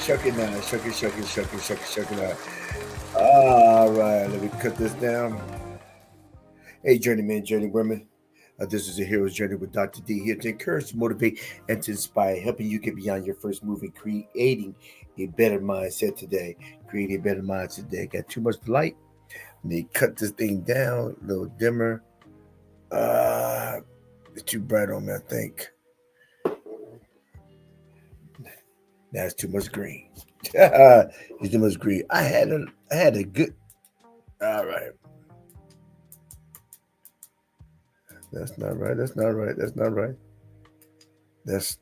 Shucky now, shucky now. All right, let me cut this down. Hey, journeyman, journeywomen. This is a hero's journey with Dr. D here to encourage, motivate, and to inspire, helping you get beyond your first move and creating a better mindset today. Create a better mindset today. Got too much light. Let me cut this thing down a little dimmer. It's too bright on me, I think. That's too much green. It's too much green. I had a good. All right. That's not right. That's not right. That's not right. That's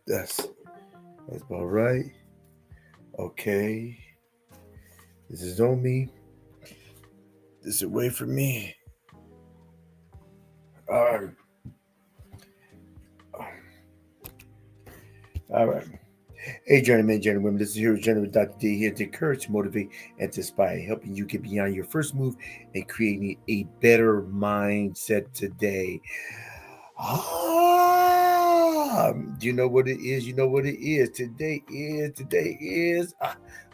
about right. Okay. This is on me. This is away from me. All right. All right. Hey, journeymen, journeywomen, this is Heroes Journey with Dr. D here to encourage, motivate, and to inspire, helping you get beyond your first move and creating a better mindset today. Do you know what it is? You know what it is. Today is.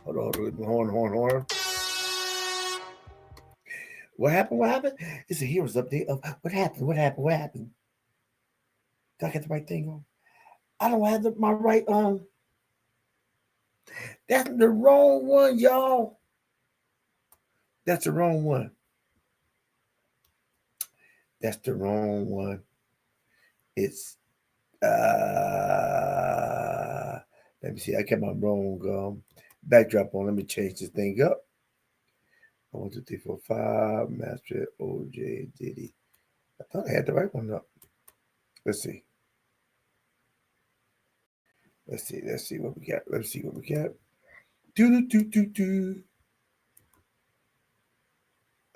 Hold on. What happened? It's a Heroes update of what happened. Did I get the right thing on? I don't have my right That's the wrong one, y'all. That's the wrong one. That's the wrong one. It's let me see. I kept my wrong backdrop on. Let me change this thing up. 1, 2, 3, 4, 5. Master OJ Diddy. I thought I had the right one up. Let's see. Let's see what we got. Let's see what we got. Do do do do do.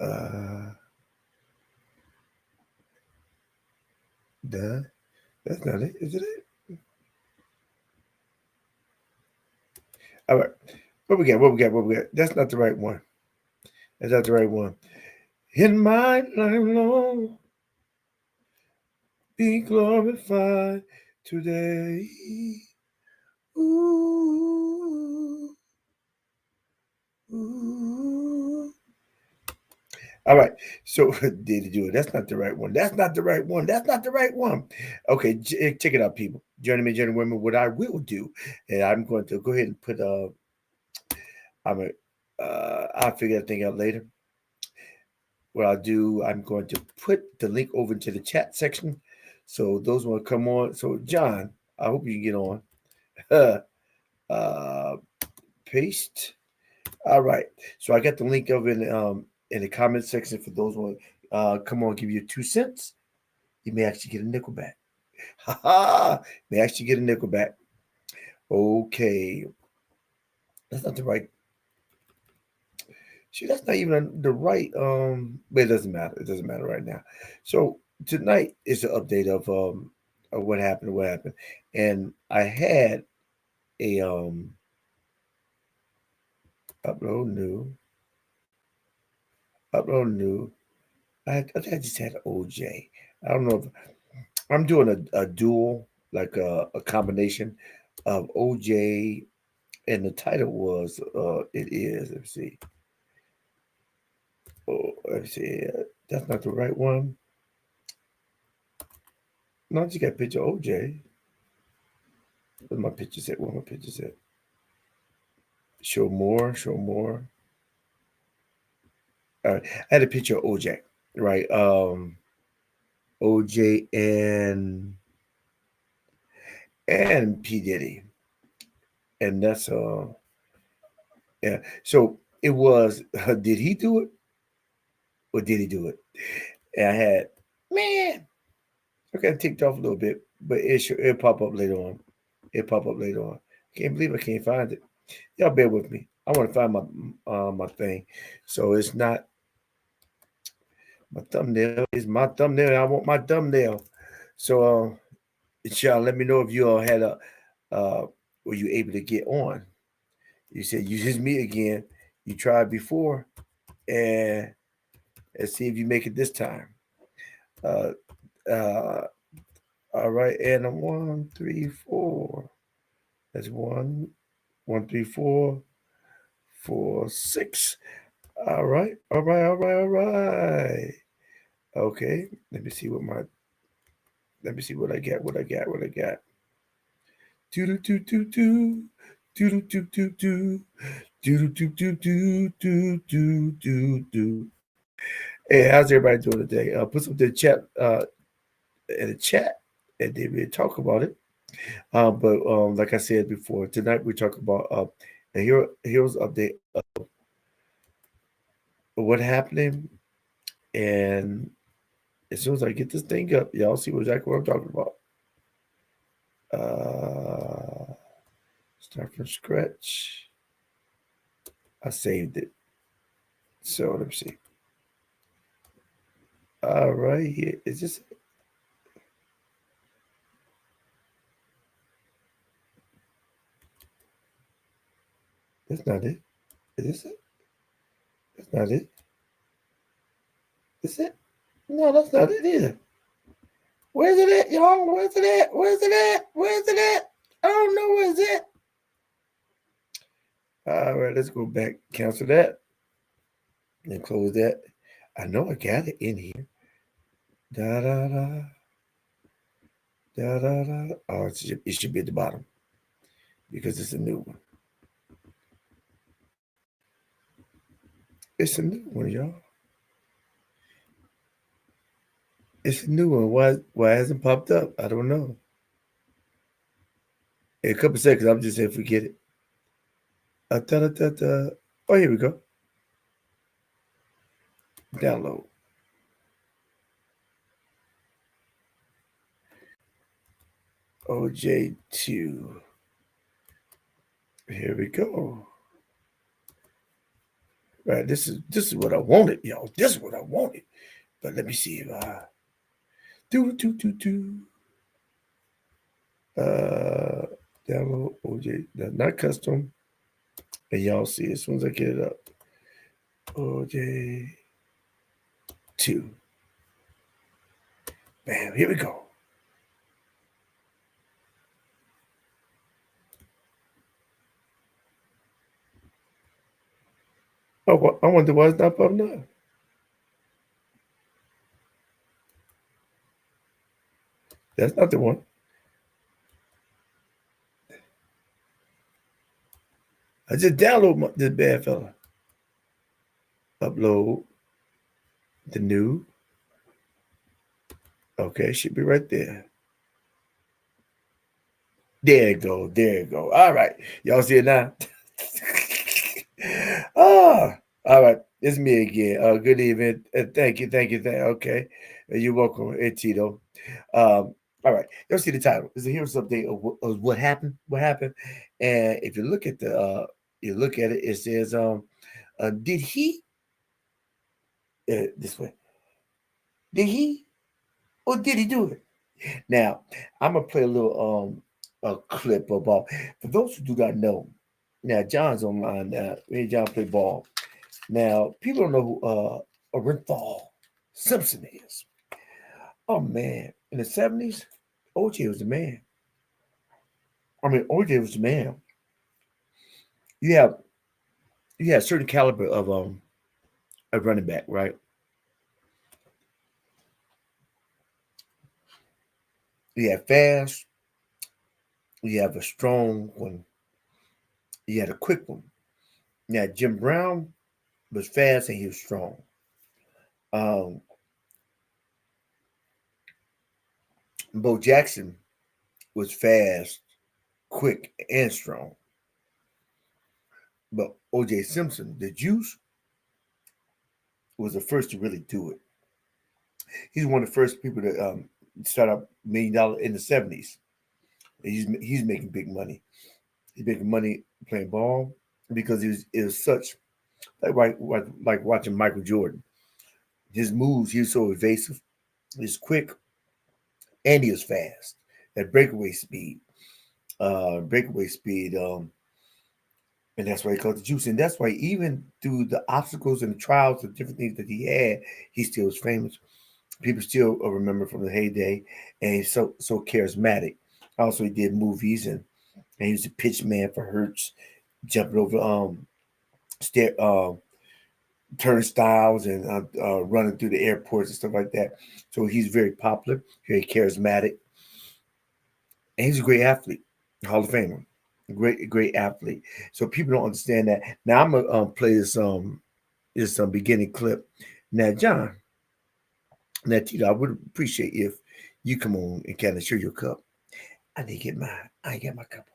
Uh, duh. That's not it, is it? All right. What we got? What we got? What we got? That's not the right one. That's not the right one. In my life long, be glorified today. Ooh, ooh. All right. So did he do it? That's not the right one. That's not the right one. That's not the right one. Okay, check it out, people. Journeymen, gentlemen, what I will do, and I'm going to go ahead and put I'll figure that thing out later. What I'll do, I'm going to put the link over into the chat section. So those want to come on. So John, I hope you can get on. uh, paste. All right. So I got the link over in the comment section for those who come on, give you 2 cents. You may actually get a nickel back. Ha ha! May actually get a nickel back. Okay. That's not the right. See, that's not even the right. But it doesn't matter. It doesn't matter right now. So tonight is an update of what happened. What happened, and I had a upload new, upload new. I think I just had OJ. I don't know if I'm doing a dual, like a combination of OJ, and the title was it is. Let's see. Oh, let's see. That's not the right one. No, I just got a picture of OJ. Where's my picture set? Where my picture set? Show more. Show more. All right. I had a picture of OJ. Right. OJ and P Diddy, and that's yeah. So it was. Did he do it or did he do it? And I had man. Okay, I ticked off a little bit, but it'll pop up later on. It'll pop up later on. Can't believe I can't find it. Y'all bear with me. I want to find my thing. So it's not my thumbnail. It's my thumbnail. I want my thumbnail. So y'all let me know if you all had were you able to get on? You said you just me again. You tried before, and let's see if you make it this time. Uh, uh, all right, and a 1, 3, 4. That's 1, 3, 4, 4, 6. All right, all right, all right, all right. Okay, let me see what my. Let me see what I got. What I got. What I got. Do do do do do. Do do do do do. Do do do do do do do do do. Hey, how's everybody doing today? Put some in the chat, and then we'll talk about it. But like I said before, tonight we talk about a hero's update of what happening, and as soon as I get this thing up, y'all see exactly what I'm talking about. Start from scratch. I saved it. So let me see. All right, here is this. That's not it. Is this it? That's not it. Is it? No, that's not it either. Where's it at, y'all? Where's it at? Where's it at? Where's it at? I don't know where's it. All right, let's go back. Cancel that and close that. I know I got it in here. Da da da da da da. Oh, it should be at the bottom because it's a new one. It's a new one, y'all. It's a new one. Why it hasn't popped up? I don't know. In a couple seconds, I'm just saying forget it. Da. Oh, here we go. Download. OJ2. Here we go. Right, this is what I wanted, y'all. This is what I wanted. But let me see if I do. Uh, download OJ. Not custom. And y'all see as soon as I get it up. OJ2. Bam. Here we go. Oh, I wonder why it's not popping up. That's not the one. I just download this bad fella. Upload the new. Okay, should be right there. There it go. There it go. All right. Y'all see it now? Ah, all right. It's me again. Good evening. Thank you. Okay. You're welcome, Tito. All right. Y'all see the title. It's a here's update of what happened. What happened? And if you look at you look at it, it says, did he, this way, did he or did he do it? Now, I'm gonna play a little a clip about for those who do not know. Now, John's online now. Me and John play ball. Now, people don't know who Orenthal Simpson is. Oh man, in the '70s, OJ was the man. I mean, OJ was the man. You have you have a certain caliber of a running back, right? You have fast, you have a strong one, you had a quick one. Now Jim Brown was fast and he was strong. Um, Bo Jackson was fast, quick, and strong. But OJ Simpson, the juice, was the first to really do it. He's one of the first people to start up $1 million in the '70s. He's making big money. He's making money playing ball because it was such like watching Michael Jordan. His moves, he was so evasive, he's quick, and he was fast. That breakaway speed, and that's why he called the juice. And that's why even through the obstacles and the trials and different things that he had, he still was famous. People still remember from the heyday, and he's so charismatic. Also, he did movies, and he was a pitch man for Hertz, jumping over stair turnstiles and running through the airports and stuff like that. So he's very popular, very charismatic, and he's a great athlete, Hall of Famer, great athlete. So people don't understand that. Now I'm gonna play this beginning clip. Now, John, now Tito, I would appreciate if you come on and kind of share your cup. I didn't get mine. I ain't got my cup.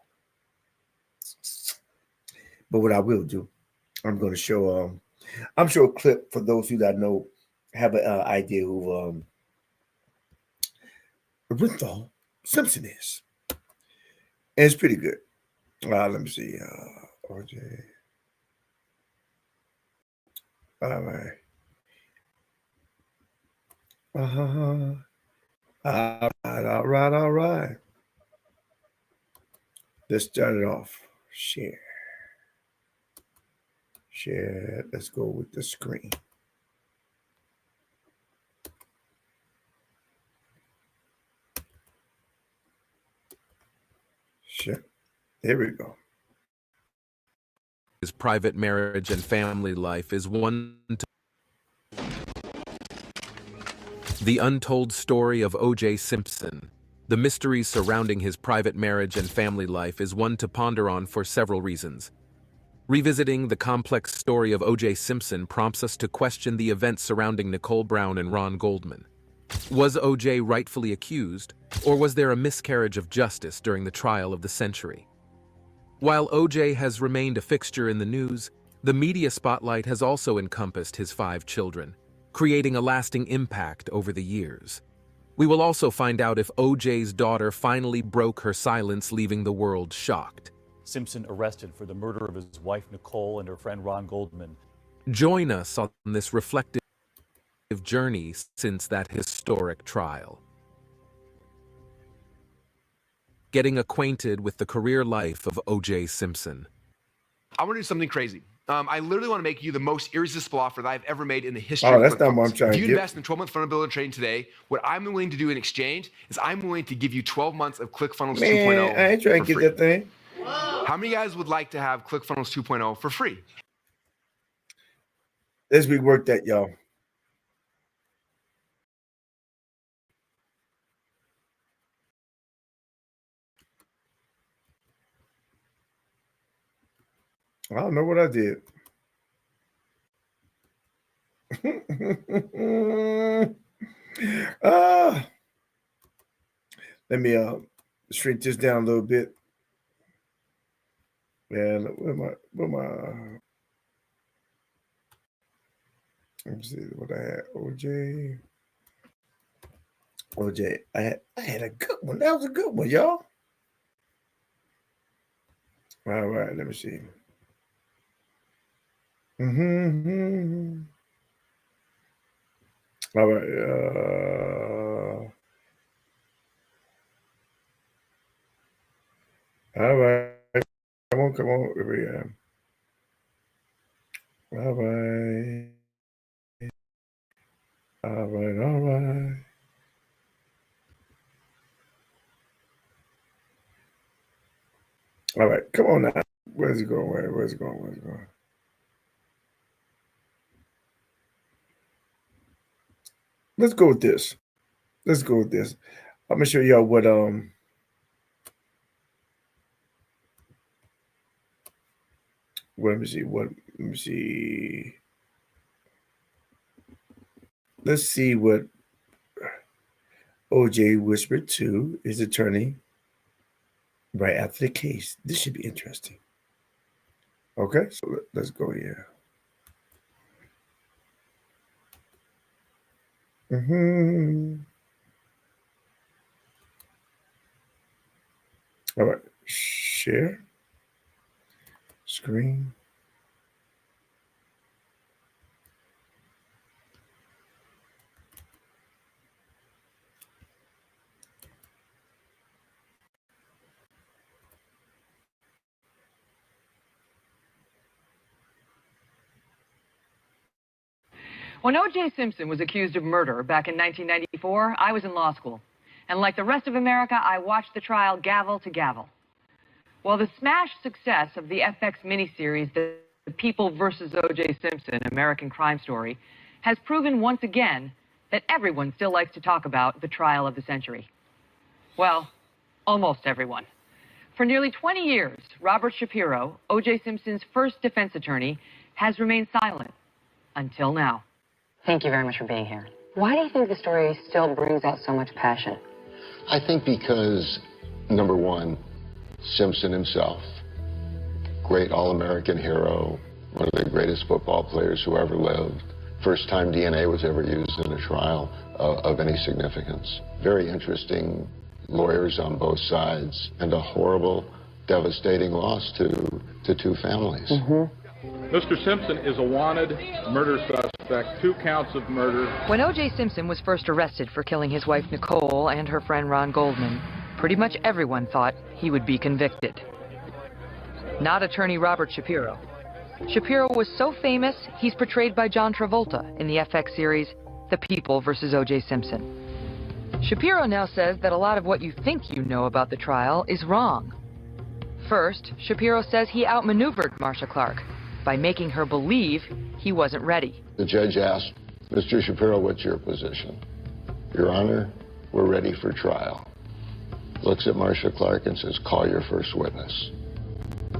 But what I will do, I'm going to show. I'm sure a clip for those who don't know have an idea who Orenthal Simpson is, and it's pretty good. Let me see. RJ. All right. Uh-huh. All right. Let's start it off. Share. Share. Let's go with the screen. Share. There we go. His private marriage and family life is one to... The untold story of O.J. Simpson. The mysteries surrounding his private marriage and family life is one to ponder on for several reasons. Revisiting the complex story of O.J. Simpson prompts us to question the events surrounding Nicole Brown and Ron Goldman. Was O.J. rightfully accused, or was there a miscarriage of justice during the trial of the century? While O.J. has remained a fixture in the news, the media spotlight has also encompassed his 5 children, creating a lasting impact over the years. We will also find out if O.J.'s daughter finally broke her silence, leaving the world shocked. Simpson arrested for the murder of his wife Nicole and her friend Ron Goldman. Join us on this reflective journey since that historic trial. Getting acquainted with the career life of O.J. Simpson. I want to do something crazy. I literally want to make you the most irresistible offer that I've ever made in the history Oh, of that's not ClickFunnels. what I'm trying If to you get. invest in 12-month funnel builder trading today, what I'm willing to do in exchange is I'm willing to give you 12 months of ClickFunnels 2.0 Man, I ain't trying to for get free. that thing. How many guys would like to have ClickFunnels 2.0 for free? Let's rework that, y'all. I don't know what I did. Let me shrink this down a little bit. Man, where my let me see what I had. OJ. I had a good one. That was a good one, y'all. All right, let me see. All right. All right. Come on. Here we are. All right. All right. All right. Come on now. Where's it going? Where's it going? Let's go with this. I'm gonna show y'all what let me see. Let's see what OJ whispered to his attorney right after the case. This should be interesting. Okay, so let's go here. All right, share screen. When O.J. Simpson was accused of murder back in 1994, I was in law school. And like the rest of America, I watched the trial gavel to gavel. Well, the smash success of the FX miniseries, The People versus O.J. Simpson, American Crime Story, has proven once again that everyone still likes to talk about the trial of the century. Well, almost everyone. For nearly 20 years, Robert Shapiro, O.J. Simpson's first defense attorney, has remained silent until now. Thank you very much for being here. Why do you think the story still brings out so much passion? I think because, number one, Simpson himself, great all-American hero, one of the greatest football players who ever lived. First time DNA was ever used in a trial of any significance. Very interesting lawyers on both sides, and a horrible, devastating loss to 2 families. Mr. Simpson is a wanted murder suspect, 2 counts of murder. When O.J. Simpson was first arrested for killing his wife Nicole and her friend Ron Goldman, pretty much everyone thought he would be convicted. Not attorney Robert Shapiro. Shapiro was so famous, he's portrayed by John Travolta in the FX series The People versus O.J. Simpson. Shapiro now says that a lot of what you think you know about the trial is wrong. First, Shapiro says he outmaneuvered Marcia Clark by making her believe he wasn't ready. The judge asked, Mr. Shapiro, what's your position? Your Honor, we're ready for trial. Looks at Marcia Clark and says, call your first witness.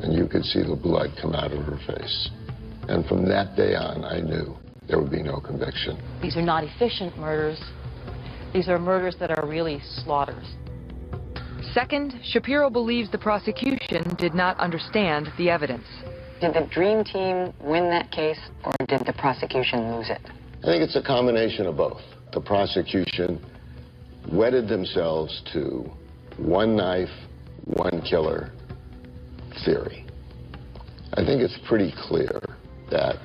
And you could see the blood come out of her face. And from that day on, I knew there would be no conviction. These are not efficient murders. These are murders that are really slaughters. Second, Shapiro believes the prosecution did not understand the evidence. Did the Dream Team win that case, or did the prosecution lose it? I think it's a combination of both. The prosecution wedded themselves to one knife, one killer theory. I think it's pretty clear that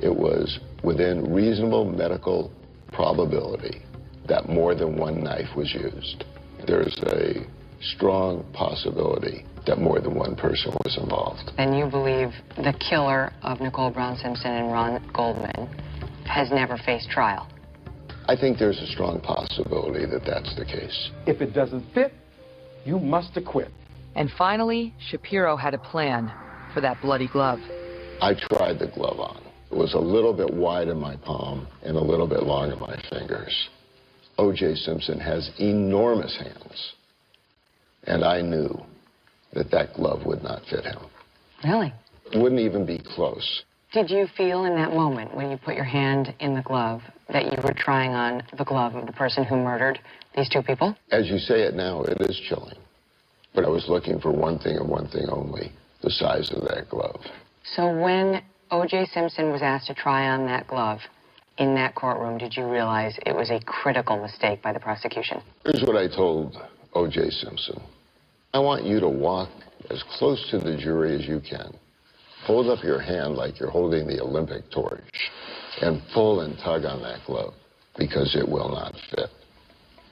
it was within reasonable medical probability that more than one knife was used. There's a strong possibility that more than one person was involved. And you believe the killer of Nicole Brown Simpson and Ron Goldman has never faced trial? I think there's a strong possibility that that's the case. If it doesn't fit, you must acquit. And finally, Shapiro had a plan for that bloody glove. I tried the glove on. It was a little bit wide in my palm and a little bit long in my fingers. O.J. Simpson has enormous hands, and I knew that that glove would not fit him. Really? It wouldn't even be close. Did you feel in that moment when you put your hand in the glove that you were trying on the glove of the person who murdered these two people? As you say it now, it is chilling. But I was looking for one thing and one thing only, the size of that glove. So when O.J. Simpson was asked to try on that glove in that courtroom, did you realize it was a critical mistake by the prosecution? Here's what I told O.J. Simpson. I want you to walk as close to the jury as you can. Hold up your hand like you're holding the Olympic torch and pull and tug on that glove because it will not fit.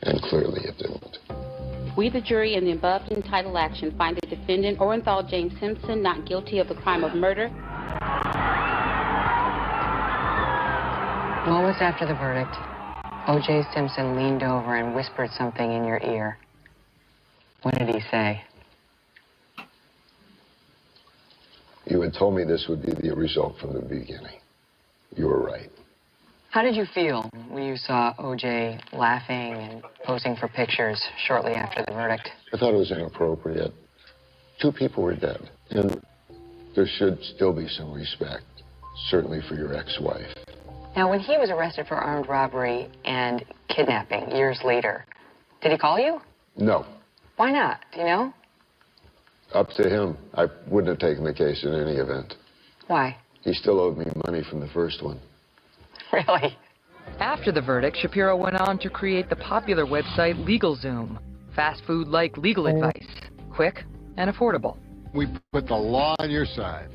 And clearly it didn't. We, the jury, in the above entitled action, find the defendant, Orenthal James Simpson, not guilty of the crime of murder. Moments after the verdict, O.J. Simpson leaned over and whispered something in your ear. What did he say? You had told me this would be the result from the beginning. You were right. How did you feel when you saw O.J. laughing and posing for pictures shortly after the verdict? I thought it was inappropriate. Two people were dead, and there should still be some respect, certainly for your ex-wife. Now, when he was arrested for armed robbery and kidnapping years later, did he call you? No. Why not? Do you know? Up to him. I wouldn't have taken the case in any event. Why? He still owed me money from the first one. Really? After the verdict, Shapiro went on to create the popular website LegalZoom, fast food-like legal advice, quick and affordable. We put the law on your side.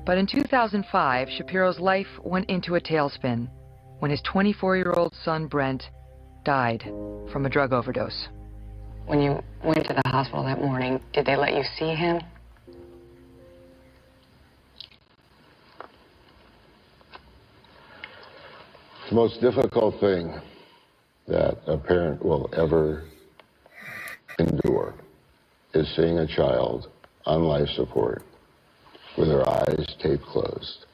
But in 2005, Shapiro's life went into a tailspin when his 24-year-old son, Brent, died from a drug overdose. When you went to the hospital that morning, did they let you see him? The most difficult thing that a parent will ever endure is seeing a child on life support with her eyes taped closed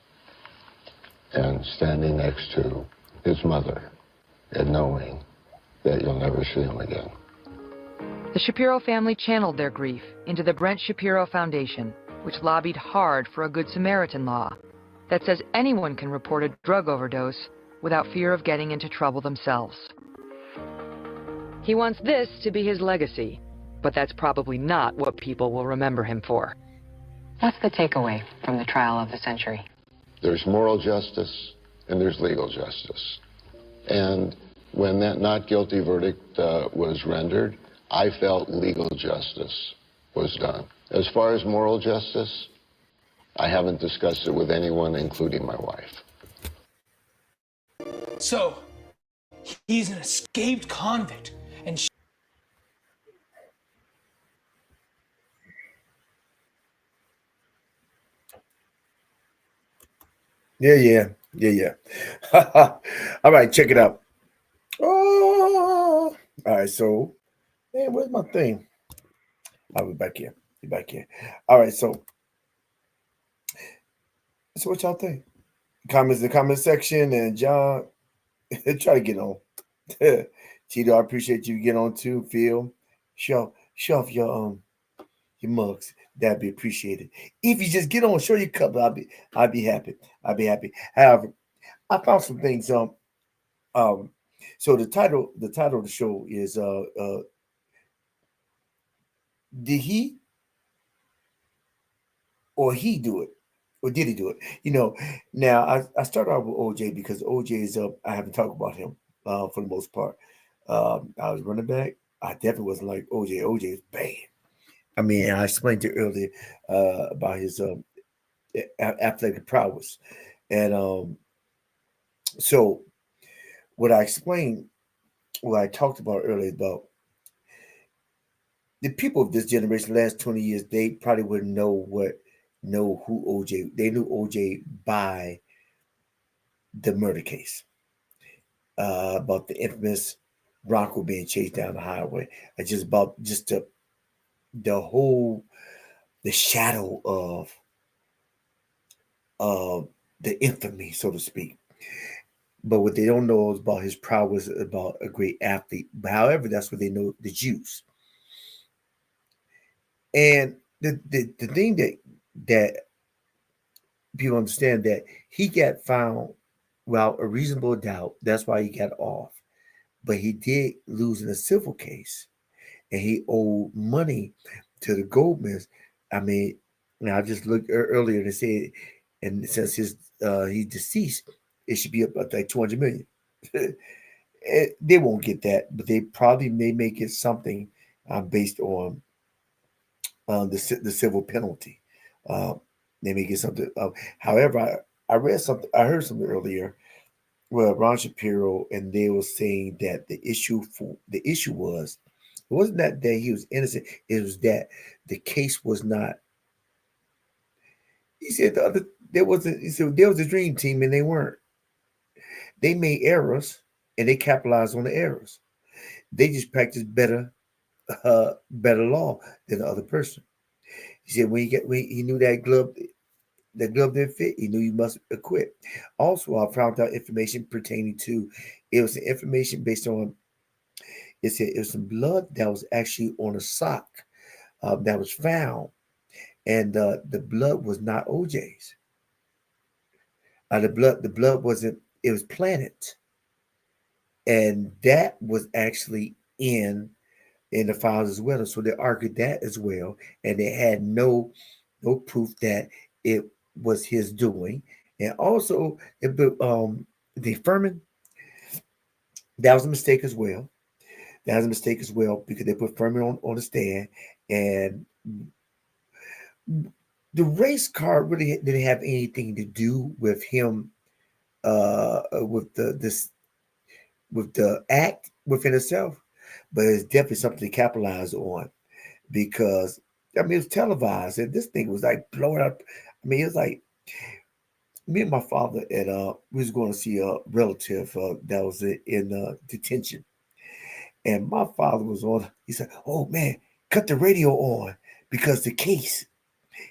and standing next to his mother and knowing that you'll never see him again. The Shapiro family channeled their grief into the Brent Shapiro Foundation, which lobbied hard for a Good Samaritan law that says anyone can report a drug overdose without fear of getting into trouble themselves. He wants this to be his legacy, but that's probably not what people will remember him for. What's the takeaway from the trial of the century? There's moral justice and there's legal justice. And when that not guilty verdict was rendered, I felt legal justice was done. As far as moral justice, I haven't discussed it with anyone, including my wife. So, he's an escaped convict, and Yeah. All right, check it out. Oh, all right, so, man, where's my thing? I'll be back here. Be back here. All right, so what y'all think? Comments in the comment section, and John, try to get on. Tito, I appreciate you getting on too. Phil, show off your mugs. That'd be appreciated. If you just get on, show your cup, I'd be happy. However, I found some things So the title of the show is did he or he do it? Or did he do it? Now I start off with OJ because OJ is I haven't talked about him for the most part. I was running back. I definitely wasn't like OJ. OJ is bad. I mean, I explained to you earlier about his athletic prowess. And so what I explained, what I talked about earlier about the people of this generation, last 20 years, they probably wouldn't know who OJ. They knew OJ by the murder case, about the infamous Bronco being chased down the highway, and just about just the whole the shadow of the infamy, so to speak. But what they don't know is about his prowess, about a great athlete. But however, that's what they know the Jews. And the thing that people understand that he got found without a reasonable doubt. That's why he got off. But he did lose in a civil case, and he owed money to the Goldmans. I mean, now I just looked earlier and said, and since he's deceased, it should be about like 200 million. They won't get that, but they probably may make it something based on the civil penalty. Uh, they may get something. However, I read something. I heard something earlier. Well, Ron Shapiro and they were saying that the issue was it wasn't that he was innocent. It was that the case was not. He said there wasn't. He said there was a dream team and they weren't. They made errors and they capitalized on the errors. They just practiced better law than the other person. He said when he knew that glove didn't fit, he knew he must acquit. Also, I found out information pertaining to it was information based on it said it was some blood that was actually on a sock that was found, and the blood was not OJ's. The blood wasn't. It was Planet, and that was actually in the files as well. So they argued that as well, and they had no proof that it was his doing. And also, the Furman, that was a mistake as well. That was a mistake as well because they put Furman on the stand, and the race car really didn't have anything to do with him, with the act within itself, but it's definitely something to capitalize on because I mean it was televised and this thing was like blowing up. I mean, it was like me and my father and we was going to see a relative that was in detention, and my father was on. He said, "Oh man, cut the radio on because the case."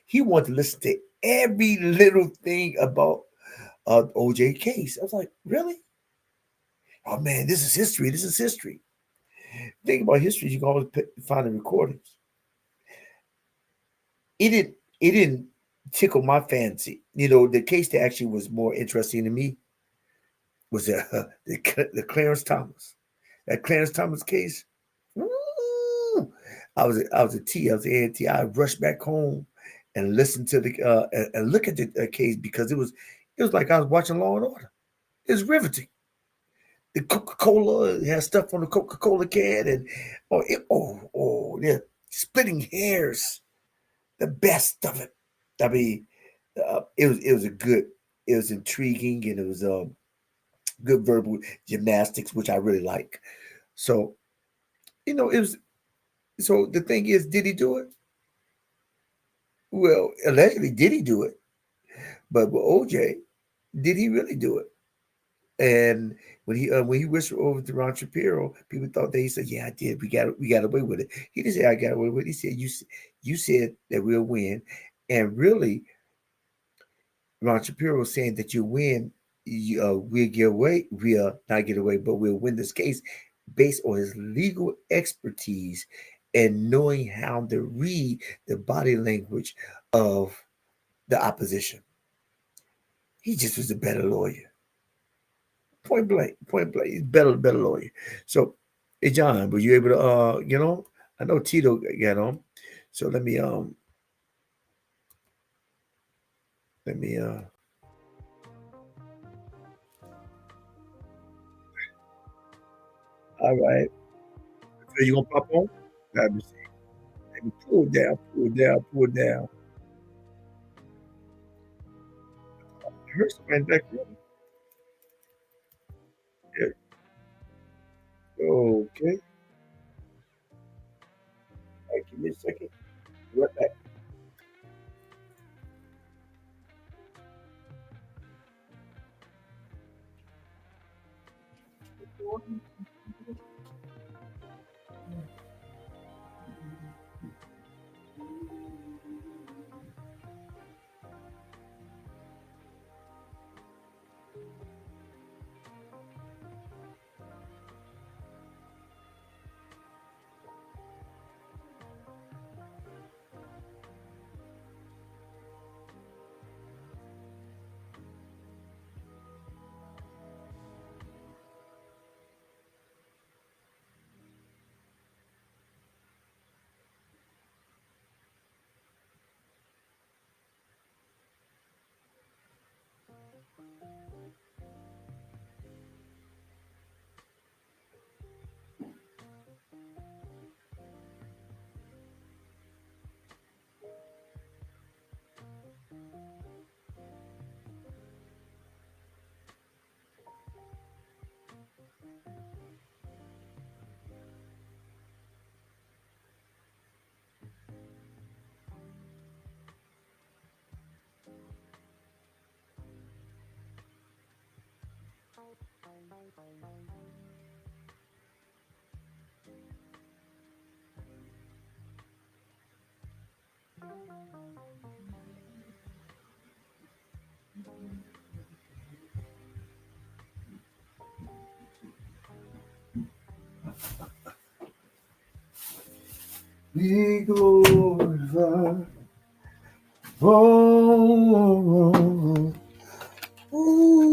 He wanted to listen to every little thing about OJ case. I was like, "Really? Oh man, this is history. This is history." Think about history. You can always find the recordings. It didn't tickle my fancy. The case that actually was more interesting to me was the Clarence Thomas. That Clarence Thomas case. Woo! I was a T. I was an ANT. I rushed back home and listened to the and look at the case because it was like I was watching Law and Order. It was riveting. The Coca-Cola has stuff on the Coca-Cola can, and yeah, splitting hairs, the best of it. I mean, it was intriguing, and it was good verbal gymnastics, which I really like. So it was. So the thing is, did he do it? Well, allegedly, did he do it? But with OJ, did he really do it? And when he whispered over to Ron Shapiro, people thought that he said, "Yeah, I did. We got away with it." He didn't say I got away with it. He said, "You said that we'll win," and really, Ron Shapiro was saying that you win, we'll get away, we'll not get away, but we'll win this case based on his legal expertise and knowing how to read the body language of the opposition. He just was a better lawyer. Point blank. He's better lawyer. So, hey John, were you able to I know Tito got on. So let me all right. So you gonna pop on? Let me see. Let me pull it down. I heard somebody back there. Yeah. Okay. All right, give me a second. Right back. We glorify. Oh, ooh.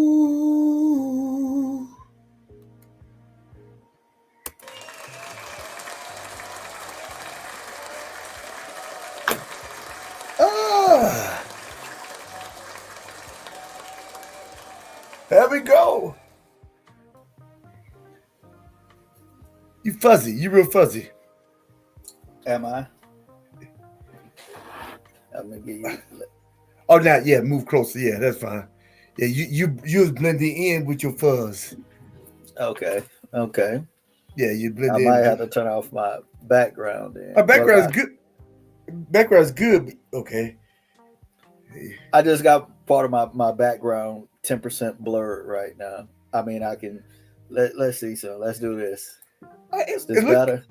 Ah, there we go. You fuzzy. You real fuzzy. Am I? I'm gonna get you. Oh, now, yeah, move closer. Yeah, that's fine. Yeah, you was blending in with your fuzz. Okay. Yeah, you blend I in. might have to turn off my background then. Our background's good. Background's good. Okay. I just got part of my background 10% blurred right now. I mean, I can let's see. So let's do this. Is this better?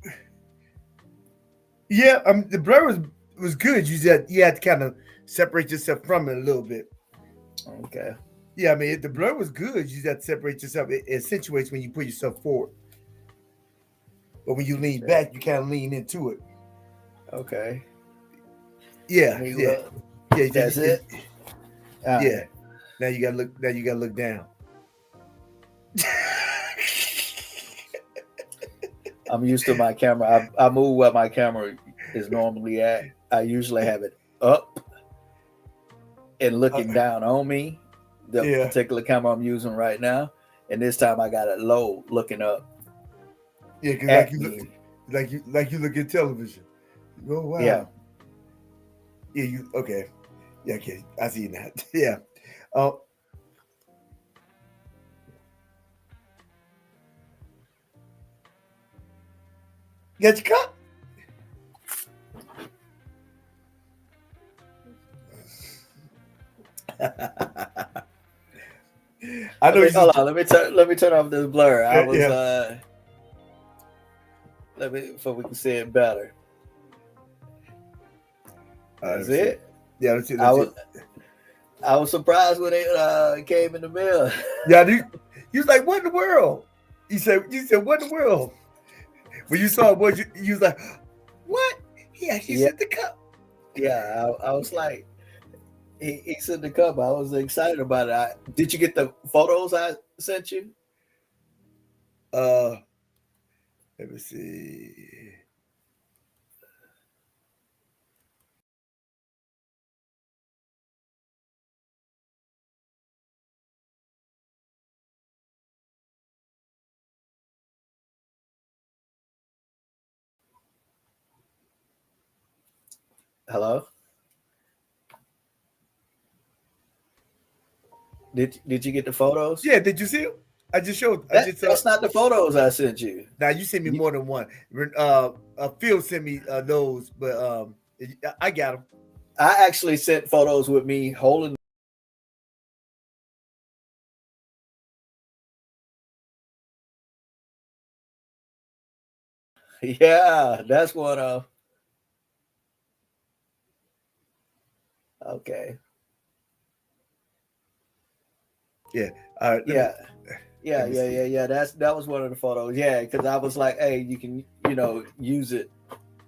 Yeah, the blur was good. You had to kind of separate yourself from it a little bit. Okay. Yeah, I mean the blur was good. You just have to separate yourself. It accentuates when you put yourself forward. But when you lean back, you kind of lean into it. Okay. Yeah. That's it. Yeah. Right. Now you gotta look. Now you gotta look down. I'm used to my camera. I move where my camera is normally at. I usually have it up and looking down on me. The particular camera I'm using right now, and this time I got it low, looking up. Yeah, because like you look at television. Oh wow. Yeah. Yeah. You okay? Yeah. Okay. I see that. Yeah. Get your cup. I know. Hold on. Let me turn off this blur. I was so we can see it better. That's it. Yeah, that's it. I was surprised when it came in the mail. Yeah, you was like, "What in the world?" You said, "What in the world?" When you saw it, you was like, "What?" He actually sent the cup. Yeah, I was like, he sent the cup. I was excited about it. Did you get the photos I sent you? Let me see. Hello? Did you get the photos? Yeah, did you see them? I just showed. That's not the photos I sent you. Now you sent me more than one. Phil sent me those, but I got them. I actually sent photos with me holding. Yeah, that's one of. Okay. Yeah. Yeah. That was one of the photos. Yeah, because I was like, hey, you can use it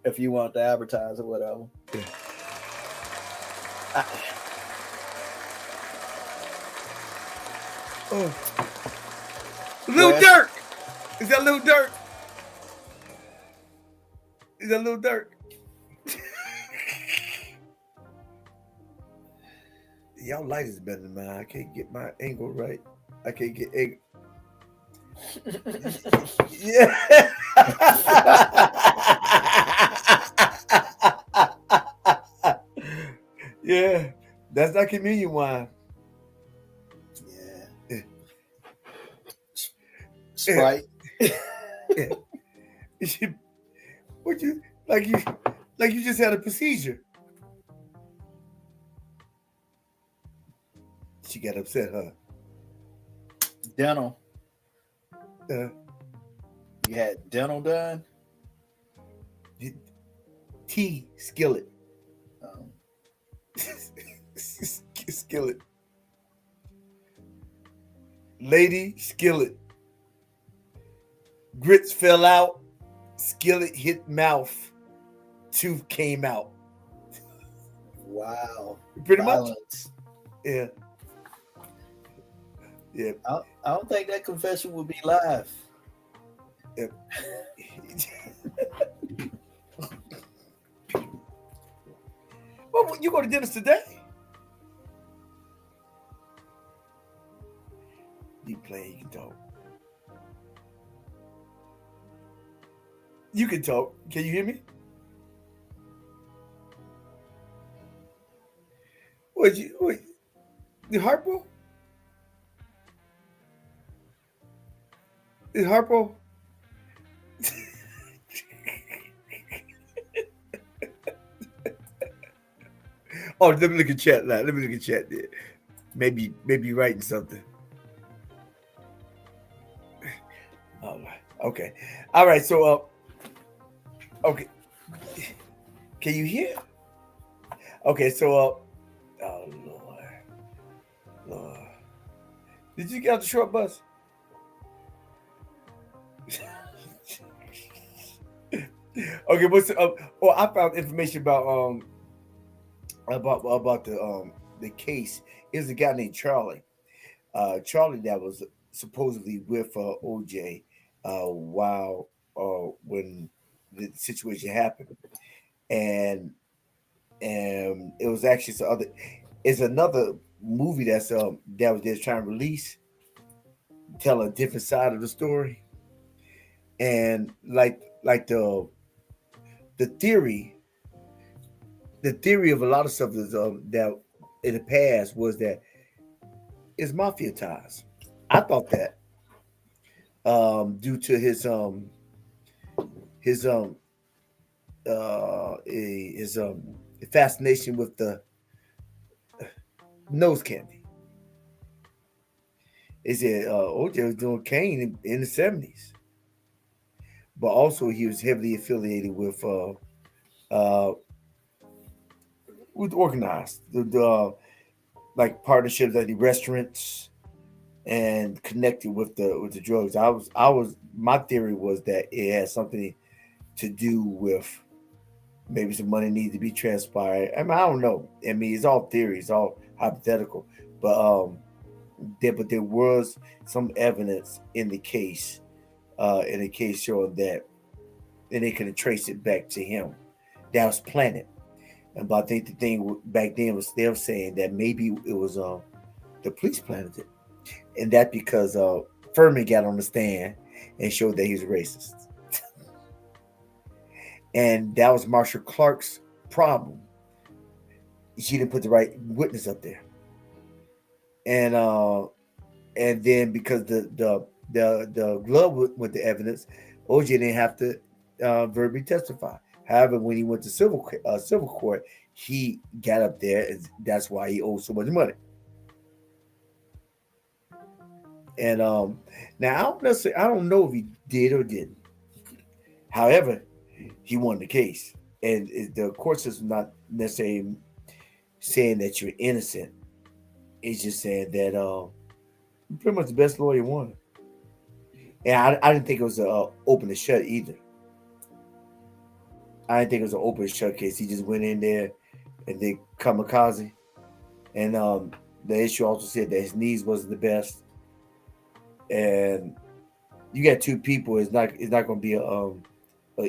if you want to advertise or whatever. Yeah. Lil Durk. Is that Lil Durk? Is that Lil Durk? Y'all light is better than mine. I can't get my angle right. I can't get angle. Yeah. Yeah. That's not communion wine. Yeah. Sprite. Yeah. What you like you just had a procedure. She got upset, huh? Dental. You had dental done? Tea skillet. Skillet. Lady skillet. Grits fell out. Skillet hit mouth. Tooth came out. Wow. Pretty much. Yeah. Yeah. I don't think that confession would be live. Yeah. Well, you go to dinner today? You play, you can talk. You can talk. Can you hear me? What the Harpo? Is Harpo? Oh, let me look at chat now. Let me look at chat there. Maybe you're writing something. All right. Okay. All right. So, okay. Can you hear? Okay. So, oh Lord. Did you get off the short bus? Okay. What's I found information about the case. Is a guy named Charlie. Charlie that was supposedly with OJ while when the situation happened, and it was actually it's another movie that's they're trying to release, tell a different side of the story, and like the theory of a lot of stuff is that in the past was that it's mafia ties. I thought that due to his fascination with the nose candy. They said OJ was doing cane in the 70s, but also he was heavily affiliated with organized the like partnerships at the restaurants and connected with the drugs. My theory was that it had something to do with maybe some money needs to be transpired. I mean, I don't know. I mean, it's all theories, all hypothetical. But there was some evidence in the case in a case showing that, and they couldn't trace it back to him. That was planted. But I think the thing back then was them saying that maybe it was the police planted it, and that because Furman got on the stand and showed that he was racist, and that was Marshall Clark's problem. She didn't put the right witness up there, and then because the glove with the evidence, OJ didn't have to verbally testify. However, when he went to civil court, he got up there, and that's why he owed so much money. And now I don't know if he did or didn't. However, he won the case, and the court system not necessarily saying that you're innocent. It's just saying that pretty much the best lawyer won. And I didn't think it was an open and shut either. I didn't think it was an open and shut case. He just went in there and did kamikaze. And the issue also said that his knees wasn't the best. And you got two people. It's not going to be a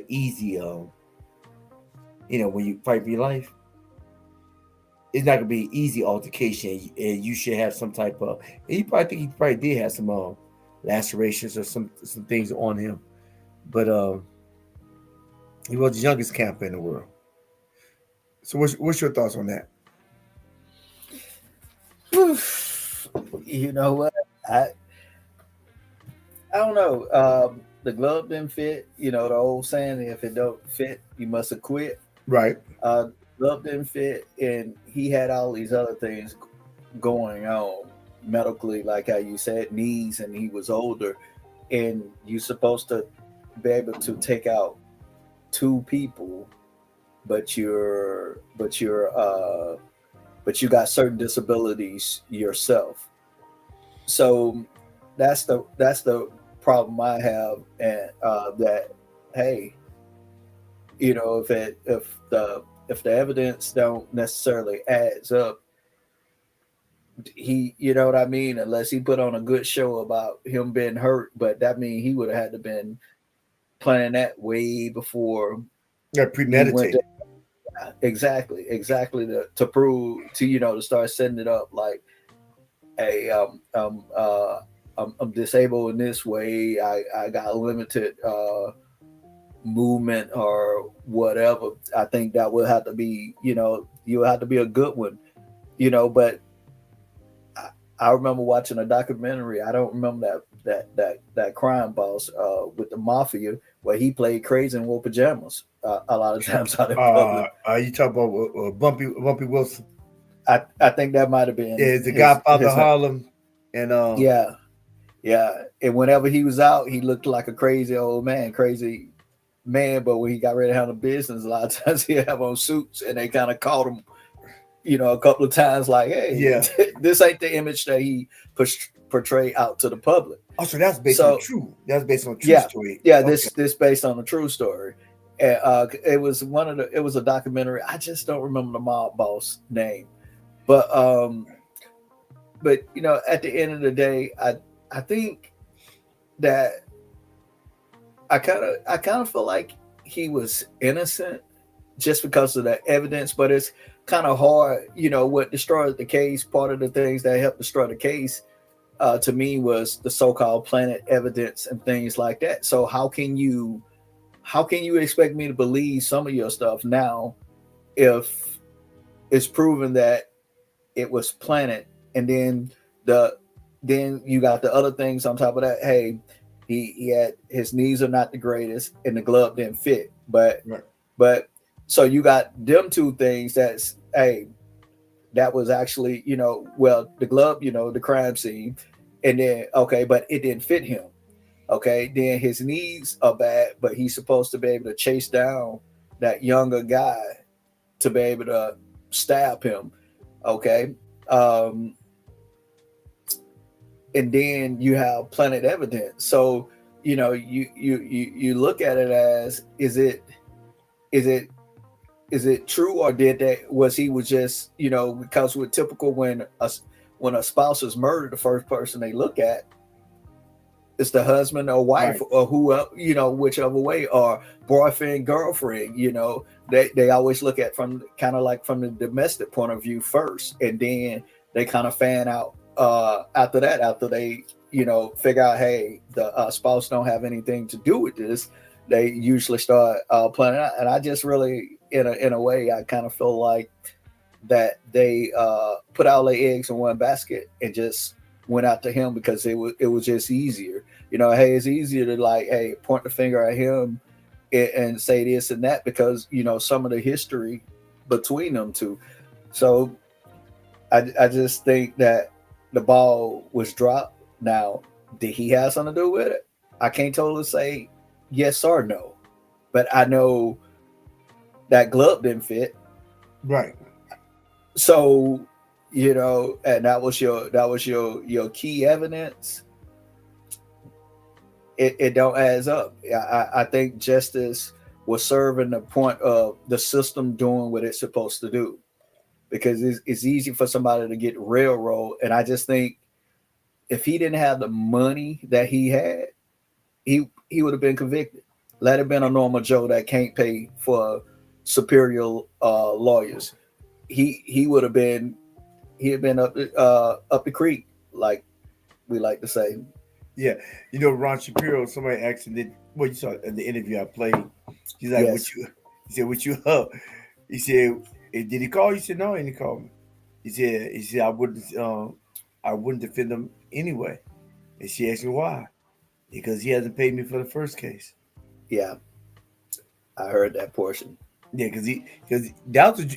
easy. When you fight for your life, it's not going to be an easy altercation. And you should have some type of. And he probably did have some lacerations or some things on him, but he was the youngest camper in the world. So what's your thoughts on that? You know what? I don't know. The glove didn't fit. You know the old saying: if it don't fit, you must have quit. Right. Glove didn't fit, and he had all these other things going on medically, like how you said, knees, and he was older, and you're supposed to be able to take out two people, but you got certain disabilities yourself. So that's the problem I have, and that hey, if the evidence don't necessarily adds up, he, you know what I mean, unless he put on a good show about him being hurt, but that means he would have had to been planning that way before. Yeah, premeditated. Exactly to prove to start setting it up like, hey, I'm disabled in this way. I got limited movement or whatever. I think that would have to be, you have to be a good one, but I remember watching a documentary. I don't remember that crime boss with the mafia where he played crazy and wore pajamas a lot of times out in public. You talk about Bumpy Wilson? I think that might have been. Yeah, it's the Godfather of Harlem, and yeah. And whenever he was out, he looked like a crazy man. But when he got ready to handle business, a lot of times he'd have on suits, and they kind of caught him, a couple of times, like, hey, yeah, this ain't the image that he portrayed out to the public. Oh, so that's based on true. That's based on a true story. Yeah, okay. This based on a true story. And it was a documentary. I just don't remember the mob boss name, but at the end of the day, I think that I kind of feel like he was innocent just because of the evidence, but it's kind of hard. What destroyed the case, part of the things that helped destroy the case, to me, was the so-called planted evidence and things like that. So how can you expect me to believe some of your stuff now if it's proven that it was planted, and then you got the other things on top of that? Hey, he had, his knees are not the greatest, and the glove didn't fit. But so you got them two things. That's, hey, that was actually, the glove, the crime scene, and then but it didn't fit him. Okay, then his knees are bad, but he's supposed to be able to chase down that younger guy to be able to stab him. Okay. And then you have planted evidence. So, you look at it as, is it true, or was he just, because with typical when a spouse is murdered, the first person they look at it's the husband or wife Right. or who, whichever way, or boyfriend, girlfriend. They always look at from kind of like from the domestic point of view first, and then they kind of fan out after that. After they figure out, hey, the spouse don't have anything to do with this, they usually start planning out. And I just really, in a way, I kind of feel like that they put all their eggs in one basket and just went out to him because it was just easier. Hey, it's easier to like, hey, point the finger at him and say this and that because some of the history between them two. So I just think that the ball was dropped. Now, did he have something to do with it? I can't totally say yes or no, but I know that glove didn't fit. Right. So, and that was your key evidence. It don't add up. I think justice was serving the point of the system doing what it's supposed to do, because it's easy for somebody to get railroad. And I just think if he didn't have the money that he had, he would have been convicted. Let it been a normal Joe that can't pay for superior lawyers. He would have been up the creek, like we like to say. Yeah, Ron Shapiro. Somebody asked him, you saw in the interview I played. He's like, Yes. He said, "What you up?" He said, "Did he call you?" He said, "No, he didn't call me." He said, I wouldn't defend him anyway." And she asked me why. Because he hasn't paid me for the first case. Yeah, I heard that portion. Yeah, because he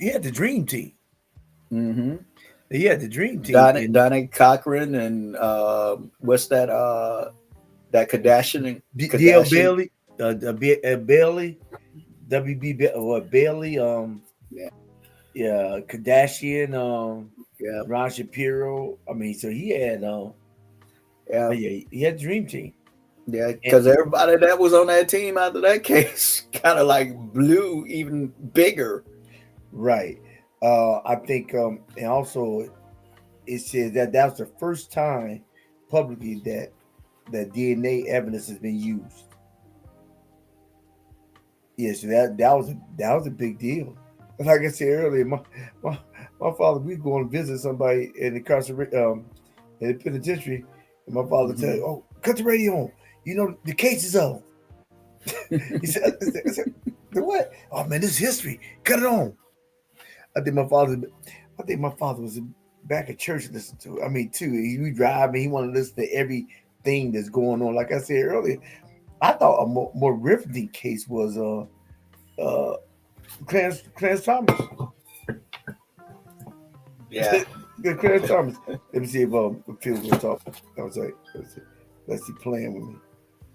had the dream team. Mm-hmm. He had the dream team. Donnie Cochran and what's that? That Kardashian, D.L. Bailey, Bailey, WB Bailey, Kardashian, Ron Shapiro. I mean, so he had he had dream team. Yeah, because everybody that was on that team after that case kind of like blew even bigger. Right. I think, and also it says that was the first time publicly that DNA evidence has been used. Yeah, so that was a big deal. Like I said earlier, my father, we go and visit somebody in the in the penitentiary, and my father tell you, "Oh, cut the radio on. The case is on." He said, I said, "The what? Oh man, this is history. Cut it on." I think my father was back at church listening to it. I mean, too. He drive and he wanted to listen to everything that's going on. Like I said earlier, I thought a more riveting case was Clarence Thomas. Yeah. Clarence Thomas. Let me see if Phil will talk. I was like, let's see, playing with me.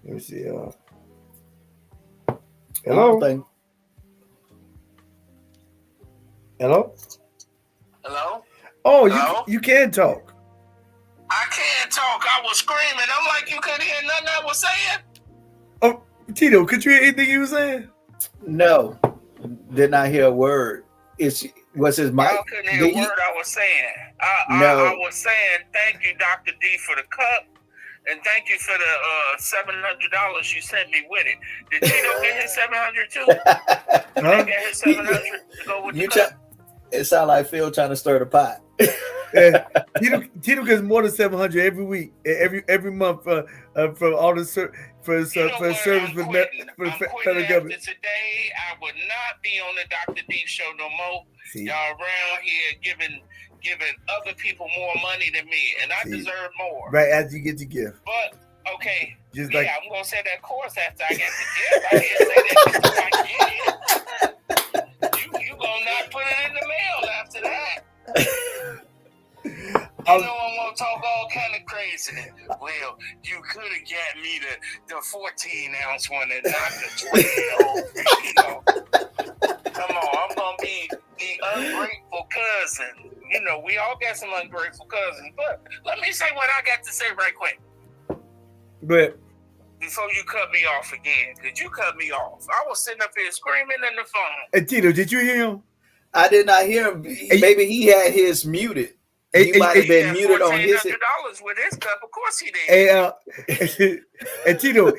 Let me see. Hello? Hello? Hello? Oh, Hello? you can talk. I can't talk. I was screaming. I'm like, you couldn't hear nothing I was saying? Oh, Tito, could you hear anything you were saying? No. Did not hear a word. Was his mic? I couldn't hear a word I was saying. No. I was saying, thank you, Dr. D, for the cup. And thank you for the $700 you sent me with it. Did Tito get his $700 too? Did he get his $700 to go with the cup? It sounds like Phil trying to stir the pot. Tito gets more than $700 every week, every month from all the service for the federal government. Today, I would not be on the Dr. D show no more. See? Y'all around here giving other people more money than me, and I deserve more. Right as you get to give. But okay, just I'm gonna say that course after I get to give. I didn't say that before I get it. You gonna not put it in the mail after that. I'm gonna talk all kind of craziness. Well, you could have got me the 14-ounce one and not the 12. Come on, I'm gonna be the ungrateful cousin. We all got some ungrateful cousins. But let me say what I got to say right quick. But before you cut me off again, because you cut me off. I was sitting up here screaming in the phone. Hey, Tito, did you hear him? I did not hear him. Maybe he had his muted. He might have been muted on his. $1,400 with his cup. Of course he did. Hey, and Tito,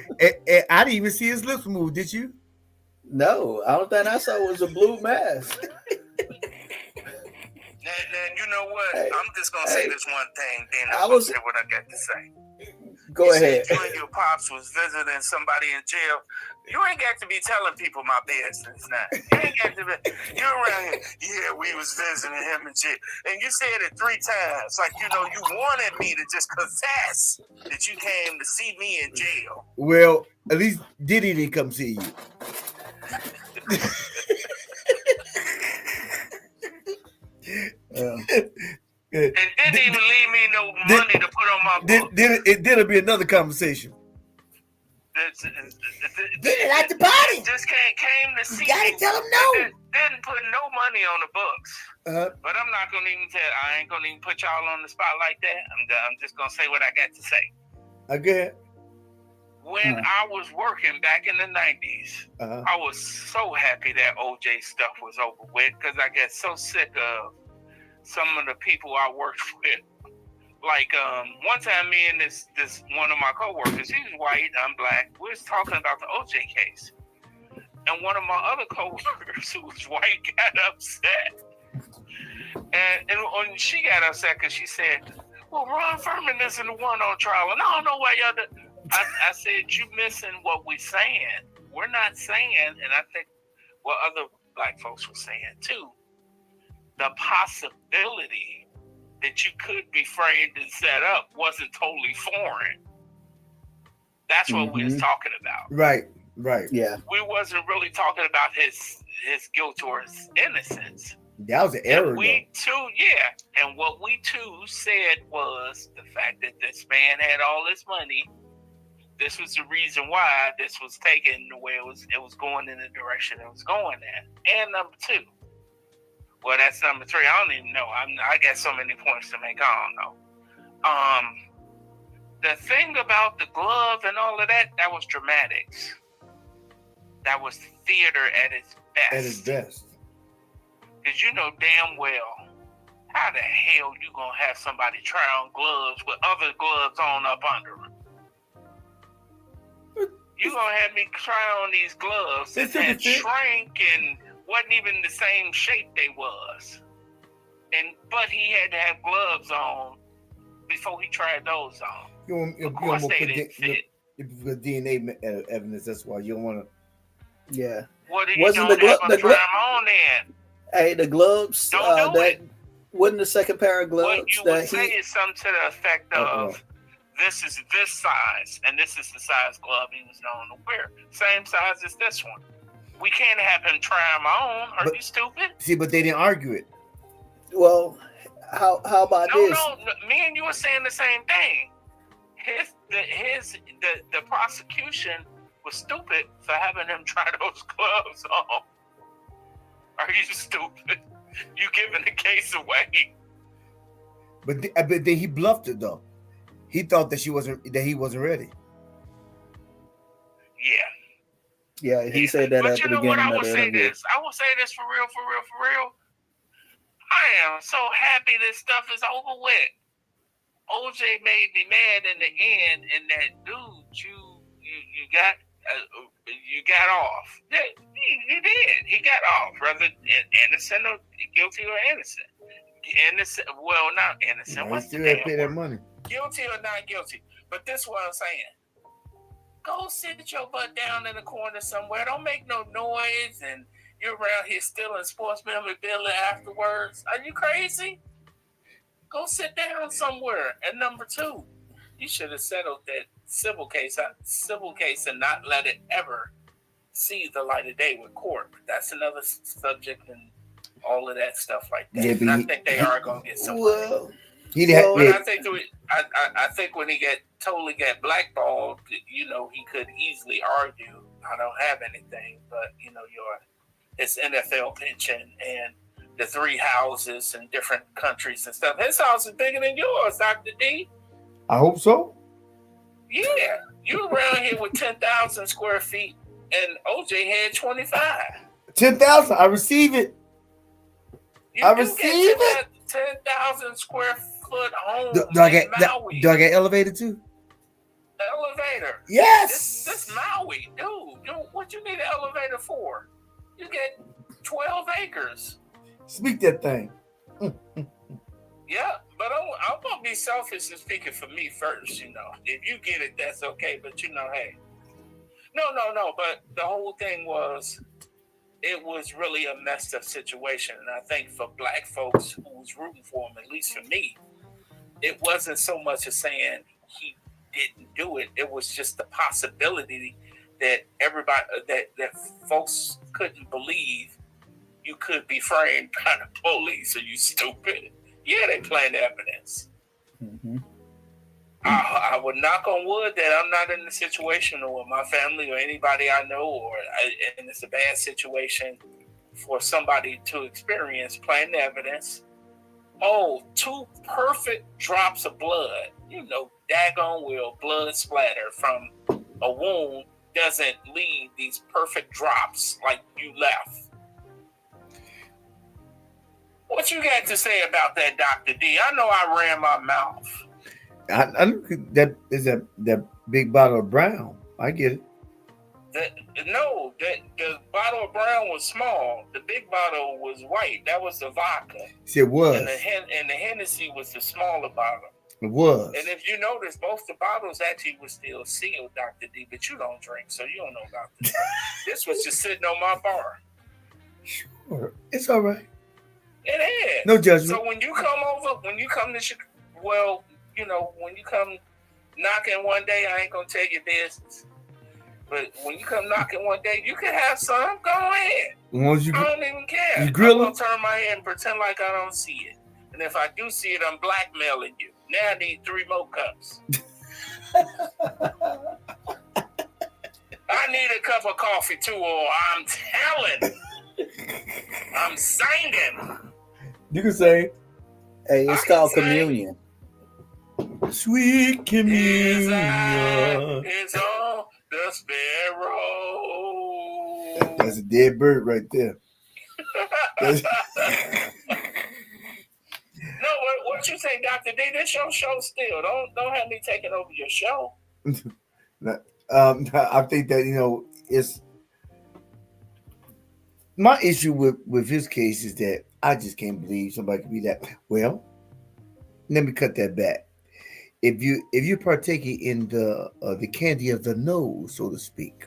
I didn't even see his lips move. Did you? No, I don't think I saw was a blue mask. And you know what? I'm just gonna say this one thing. Then I was say what I got to say. Go ahead. You and your pops was visiting somebody in jail. You ain't got to be telling people my business now. You ain't got to be. You're around here. Yeah, we was visiting him in jail, and you said it 3 times. Like you wanted me to just confess that you came to see me in jail. Well, at least Diddy didn't come see you. And didn't even leave me no money to put on my book. There'll be another conversation. Diddy like the party. Just came to see. You gotta tell him no. Didn't put no money on the books. But I'm not gonna even tell. I ain't gonna even put y'all on the spot like that. I'm just gonna say what I got to say. Okay. When I was working back in the 90s, I was so happy that OJ stuff was over with because I got so sick of some of the people I worked with. Like one time, me and this one of my coworkers, he's white, I'm black. We was talking about the OJ case, and one of my other coworkers who was white got upset, and when she got upset because she said, "Well, Ron Furman isn't the one on trial," and I don't know why y'all. I said, "You missing what we saying? We're not saying," and I think what other black folks were saying too. The possibility that you could be framed and set up wasn't totally foreign. That's what we was talking about. Right. Yeah. We wasn't really talking about his guilt or his innocence. That was an error. And what we too said was the fact that this man had all this money. This was the reason why this was taken the way it was going in the direction it was going at. And number 2. Well, that's number 3. I don't even know. I got so many points to make. I don't know. The thing about the glove and all of that was dramatics. That was theater at its best. At its best. Because you know damn well, how the hell you going to have somebody try on gloves with other gloves on up under them? You going to have me try on these gloves that shrank and wasn't even the same shape they was. But he had to have gloves on before he tried those on. Of course they didn't fit. The DNA evidence, that's why you don't want to. Yeah. What are you doing to try them on then? Hey, the gloves, don't do it. Wasn't the second pair of gloves what you would say is something to the effect of, this is this size, and this is the size glove he was known to wear. Same size as this one. We can't have him try them on. Are you stupid? See, but they didn't argue it. Well, how about this? No, me and you were saying the same thing. The prosecution was stupid for having him try those gloves on. Are you stupid? You giving the case away. But then he bluffed it though. He thought that he wasn't ready. Yeah, he said that but at the beginning I of will the say interview. this. I will say this for real. I am so happy this stuff is over with. OJ made me mad in the end, and that dude, you got off. You did. He got off, whether innocent or guilty or innocent. Innocent, well, not innocent. What's the damn pay that money? Guilty or not guilty? But this is what I'm saying. Go sit your butt down in the corner somewhere. Don't make no noise, and you're around here stealing sports memorabilia afterwards. Are you crazy? Go sit down somewhere. And number 2, you should have settled that civil case and not let it ever see the light of day with court. But that's another subject and all of that stuff like that. Yeah, and I think they are going to get somebody. Well, I think when he totally got blackballed, he could easily argue, I don't have anything, but his NFL pension and the 3 houses in different countries and stuff. His house is bigger than yours, Dr. D. I hope so. Yeah, you around here with 10,000 square feet, and OJ had 25. 10,000. I receive it. I receive it. 10,000 square foot home Do I in get Maui. do I get elevated too? Elevator. Yes. This Maui, dude. What you need an elevator for? You get 12 acres. Speak that thing. Yeah, but I'm gonna be selfish and speaking for me first. You know, if you get it, that's okay. But you know, hey, no. But the whole thing was, it was really a messed up situation, and I think for Black folks who was rooting for him, at least for me, it wasn't so much as saying he didn't do it. It was just the possibility that everybody, that folks couldn't believe you could be framed by the police. Are you stupid? Yeah, they playing evidence. Mm-hmm. I would knock on wood that I'm not in the situation, or my family or anybody I know, and it's a bad situation for somebody to experience playing evidence. Oh, 2 perfect drops of blood. You know, daggone well, blood splatter from a wound doesn't leave these perfect drops like you left. What you got to say about that, Dr. D? I know I ran my mouth. I look at that is that big bottle of brown. I get it. The bottle of brown was small. The big bottle was white. That was the vodka. See, it was. And the Hennessy was the smaller bottle. It was. And if you notice, both the bottles actually were still sealed, Dr. D, but you don't drink, so you don't know about this. This was just sitting on my bar. Sure. It's all right. It is. No judgment. So when you come over, when you come to Chicago, well, you know, when you come knocking one day, I ain't going to tell you business. But when you come knocking one day, you can have some. Go ahead. I don't even care. You grill I'm going to turn my head and pretend like I don't see it. And if I do see it, I'm blackmailing you. Now I need 3 more cups. I need a cup of coffee too, or I'm telling. I'm singing. You can say, hey, it's called communion. Sweet communion. It's on the sparrow. That's a dead bird right there. No, what you say, Dr. D? This your show still. Don't have me taking over your show. I think that, you know, it's my issue with his case is that I just can't believe somebody could be that. Well, let me cut that back. If you partaking in the candy of the nose, so to speak,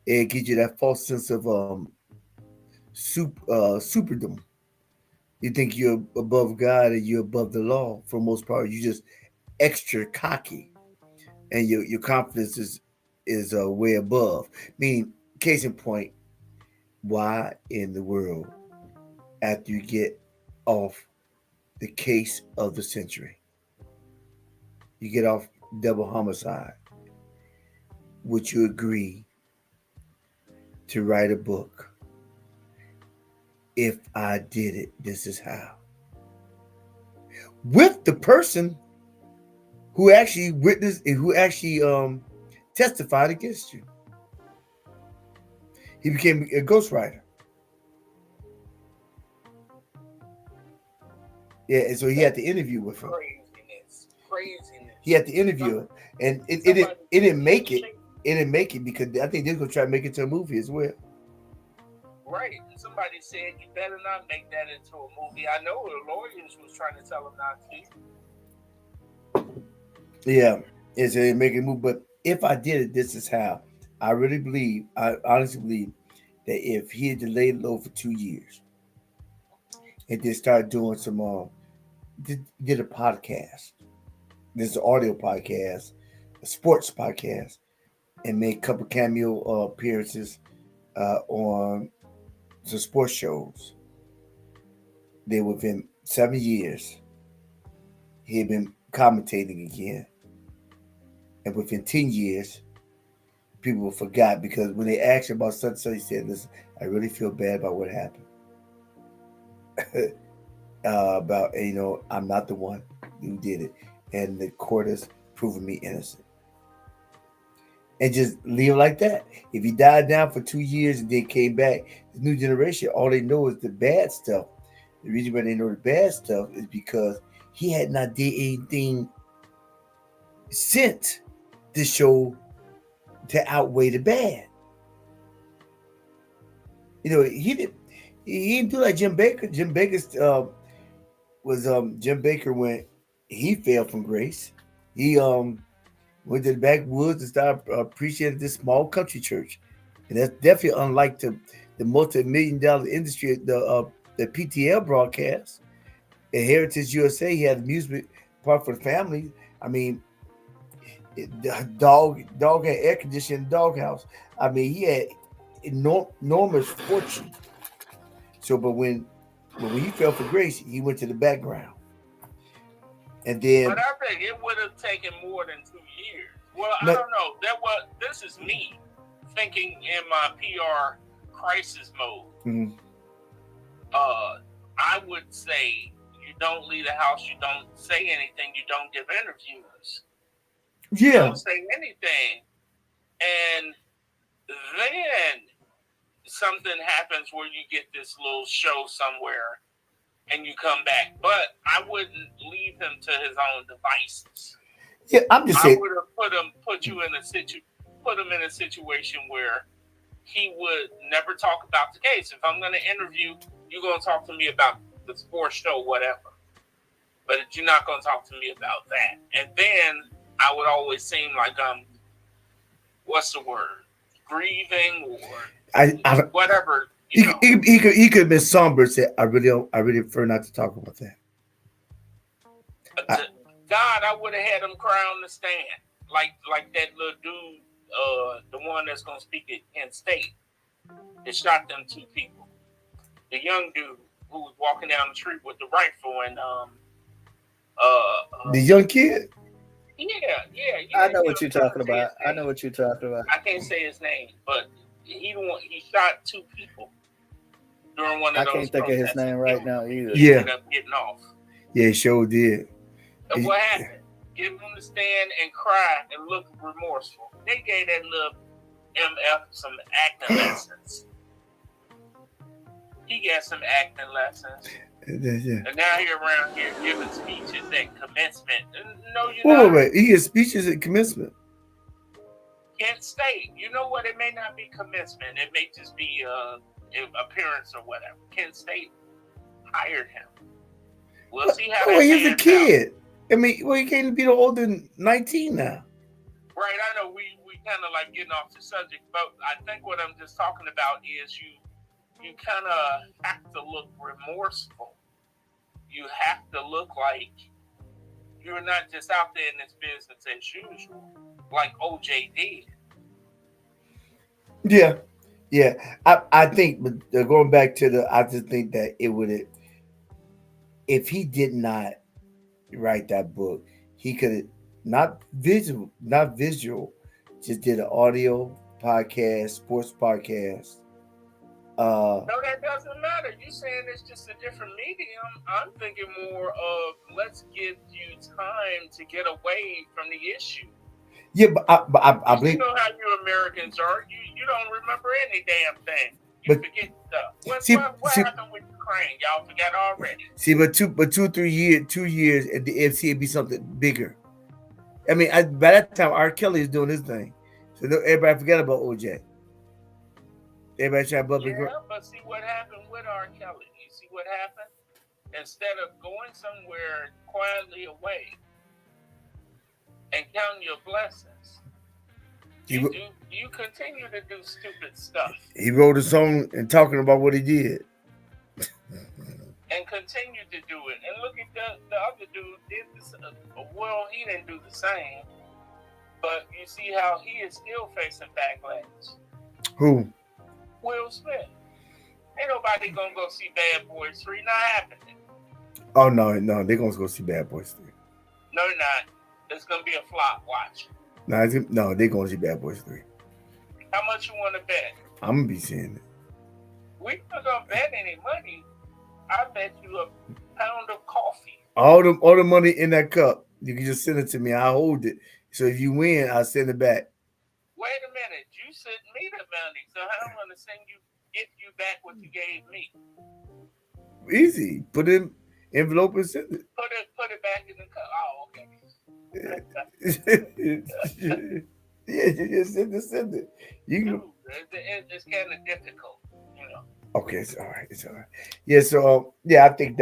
it gives you that false sense of superdom. You think you're above God and you're above the law. For the most part, you just extra cocky, and your confidence is way above. I mean, case in point, why in the world, after you get off the case of the century, you get off double homicide, would you agree to write a book? If I did it, this is how. With the person who actually witnessed and who actually testified against you. He became a ghostwriter. Yeah, and so he had to interview with him. Craziness. He had to interview him, and it didn't make it. It didn't make it because I think they're gonna try to make it to a movie as well. Right. Somebody said you better not make that into a movie. I know the lawyers was trying to tell him not to. Yeah, it's a make a move. But if I did it, this is how. I honestly believe that if he had delayed low for 2 years and then started doing some did a podcast. This is an audio podcast, a sports podcast, and made a couple cameo appearances on some sports shows. Then within 7 years, he had been commentating again. And within 10 years, people forgot because when they asked him about such and such, he said, listen, I really feel bad about what happened. I'm not the one who did it. And the court has proven me innocent. And just leave it like that. If he died down for 2 years and then came back, the new generation, all they know is the bad stuff The reason why they know the bad stuff is because he had not did anything since the show to outweigh the bad. You know, he didn't do like Jim Baker. Jim Baker's was Jim Baker when he fell from grace. He went to the backwoods and started appreciating this small country church, and that's definitely unlike the multi-million-dollar industry the PTL broadcast. At Heritage USA, he had amusement park for the family. I mean, the dog had air conditioning in the doghouse. I mean, he had enormous fortune. So, but when he fell for grace, he went to the background. And then, but I think it would have taken more than 2 years. Well, I don't know. This is me thinking in my PR crisis mode. Mm-hmm. I would say you don't leave the house, you don't say anything, you don't give interviews. Yeah. You don't say anything. And then something happens where you get this little show somewhere and you come back. But I wouldn't leave him to his own devices. Yeah, I'm just saying. I would have put him in a situation where he would never talk about the case. If I'm going to interview, you're going to talk to me about the sports show, whatever. But you're not going to talk to me about that. And then I would always seem like I'm, what's the word? Grieving or whatever. He could have been somber and said, I really prefer not to talk about that. God, I would have had him cry on the stand. Like that little dude, the one that's gonna speak at Kent State, that shot them 2 people. The young dude who was walking down the street with the rifle and the young kid. Yeah. I know what you're talking about. I can't say his name, but he shot 2 people during one of those. I can't think of his name right now either. Yeah. Ended up getting off. Yeah, he sure did. And what happened? Get him to stand and cry and look remorseful. They gave that little MF some acting lessons. He got some acting lessons. Yeah. And now he's around here giving speeches at commencement. No, you're not. Wait. He gives speeches at commencement. Kent State. You know what? It may not be commencement. It may just be appearance or whatever. Kent State hired him. We'll see how that he's a kid. out. I mean, he can't be no older than 19 now. Right, I know we kind of like getting off the subject, but I think what I'm just talking about is you kind of have to look remorseful. You have to look like you're not just out there in this business as usual, like OJ did. Yeah. I think, but going back to I just think that it would have, if he did not write that book, he could have not visual, just did an audio podcast, sports podcast. No, that doesn't matter. You saying it's just a different medium. I'm thinking more of let's give you time to get away from the issue. Yeah, but I believe. You know how you Americans are. You don't remember any damn thing. You forget stuff. What happened with Ukraine? Y'all forgot already. See, but 2 years at the FC, it'd be something bigger. I mean, by that time, R. Kelly is doing his thing, so everybody forgot about OJ. Everybody trying to bump it. Yeah, but see what happened with R. Kelly. You see what happened? Instead of going somewhere quietly away and counting your blessings, you continue to do stupid stuff. He wrote a song and talking about what he did. And continue to do it. And look at the other dude did this. Well, he didn't do the same. But you see how he is still facing backlash. Who? Will Smith. Ain't nobody gonna go see Bad Boys 3. Not happening. Oh, no. They're going to go see Bad Boys 3. No, they're not. It's going to be a flop. Watch. No, they're going to see Bad Boys 3. How much you want to bet? I'm going to be seeing it. We're not going to bet any money. I bet you a pound of coffee. All the money in that cup, you can just send it to me. I'll hold it. So if you win, I'll send it back. Wait a minute. You sent me the money, so how am I going to get you back what you gave me? Easy. Put it in envelope and send it. Put it back in the cup. Oh, okay. Yeah, you just send it. You can. Dude, it's kind of difficult, you know. Okay, it's all right. It's all right. Yeah. So yeah, I think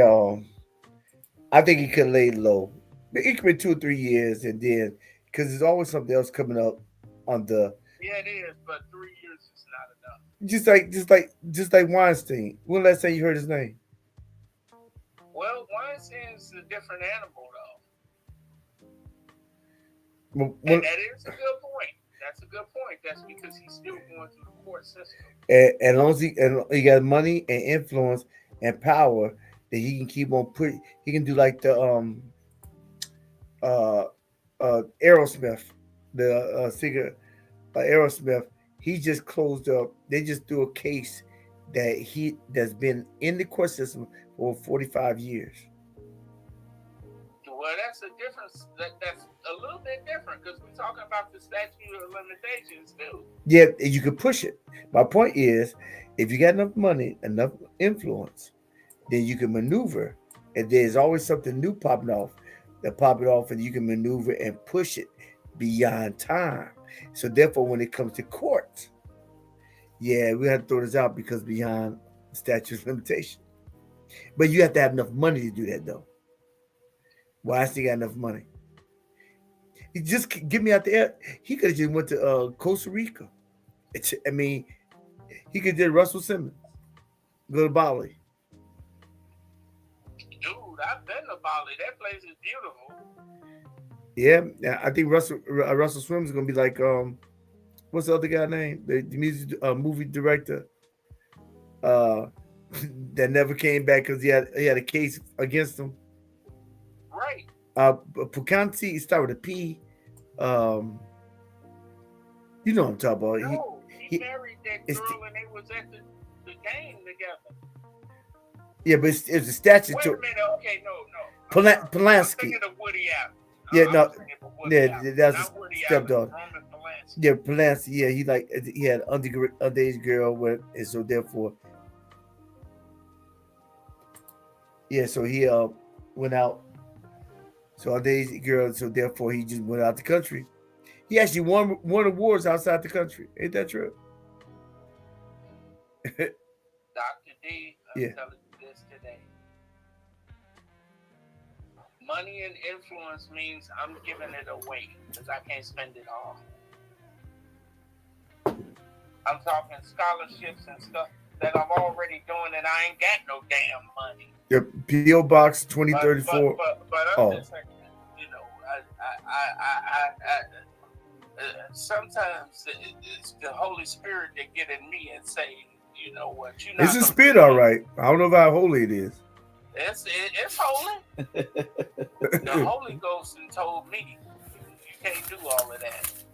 he could lay low. It could be 2 or 3 years, and then because there's always something else coming up on the Yeah, it is, but 3 years is not enough. just like Weinstein. When last time you heard his name? Well, Weinstein's a different animal, though. When, And that is a good point. That's a good point. That's because he's still going through the court system. and as long as he got money and influence and power, that he can keep on putting. He can do like the Aerosmith, the singer Aerosmith. He just closed up. They just do a case that's been in the court system for 45 years. Well, that's a difference. That's a little bit different because we're talking about the statute of limitations too. Yeah, you can push it. My point is, if you got enough money, enough influence, then you can maneuver, and there's always something new popping off. That pop it off, and you can maneuver and push it beyond time. So therefore, when it comes to court, yeah, we have to throw this out because beyond statute of limitation. But you have to have enough money to do that, though. Why has he got enough money? He just get me out there. He could have just went to Costa Rica. I mean, he could did Russell Simmons. Go to Bali. Dude, I've been to Bali. That place is beautiful. Yeah, I think Russell Simmons is gonna be like what's the other guy name? The music movie director that never came back because he had a case against him. Right. Pucanti, it started with a P. You know what I'm talking about. No, he married that girl and they was at the game together. Yeah, but it's a statue. Wait a minute. Okay, no. Polanski. I'm thinking of Woody Allen. Yeah, that's stepdaughter. Yeah, Polanski. Yeah, he had an underage girl with, and so therefore, yeah, so he went out. So underage girl, so therefore he just went out the country. He actually won awards outside the country. Ain't that true? Dr. D, I'm telling you this today. Money and influence means I'm giving it away because I can't spend it all. I'm talking scholarships and stuff that I'm already doing and I ain't got no damn money. The P.O. Box 2034. But I'm just saying, you know, sometimes it's the Holy Spirit that get in me and say, you know what, it's a spirit, all right. I don't know about how holy it is. It's holy. The Holy Ghost told me you can't do all of that.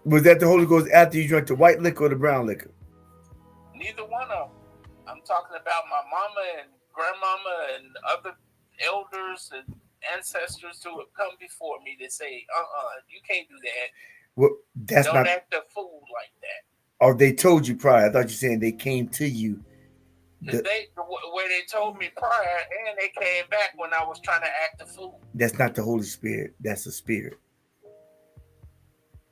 Was that the Holy Ghost after you drank the white liquor or the brown liquor? Neither one of them. I'm talking about my mama and grandmama and other elders and ancestors who have come before me to say, you can't do that. Well, that's Don't not. act a fool like that. Or they told you prior. I thought you were saying they came to you. Where they told me prior, and they came back when I was trying to act a fool. That's not the Holy Spirit. That's a spirit.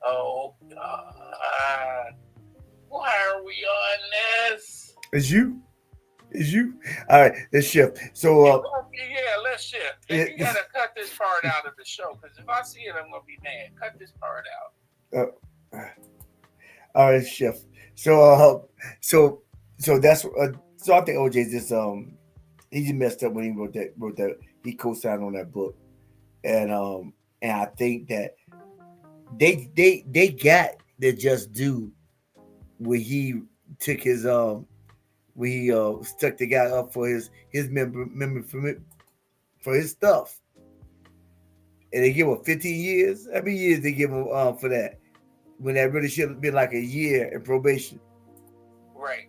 Oh God! Why are we on this? It's you. All right, let's shift. So let's shift. And you gotta cut this part out of the show because if I see it, I'm gonna be mad. Cut this part out. All right, shift. So that's so I think OJ just he just messed up when he wrote that he co-signed on that book, and I think that they got the just due when he took his when he stuck the guy up for his member for his stuff, and they give him 15 years. How many years they give him for that? When that really should have been like a year in probation. Right.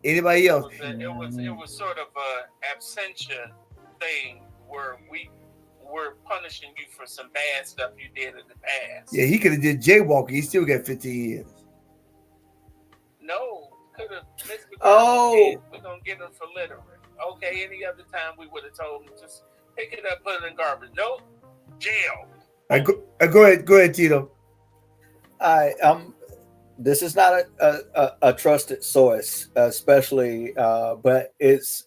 Anybody else? It was sort of a absentia thing where we were punishing you for some bad stuff you did in the past. Yeah, he could have did jaywalking. He still got 15 years. No, could have missed the Oh. We're gonna get him for littering. Okay, any other time we would have told him just pick it up, put it in garbage. Nope, jail. Go ahead, Tito. This is not a trusted source, especially, but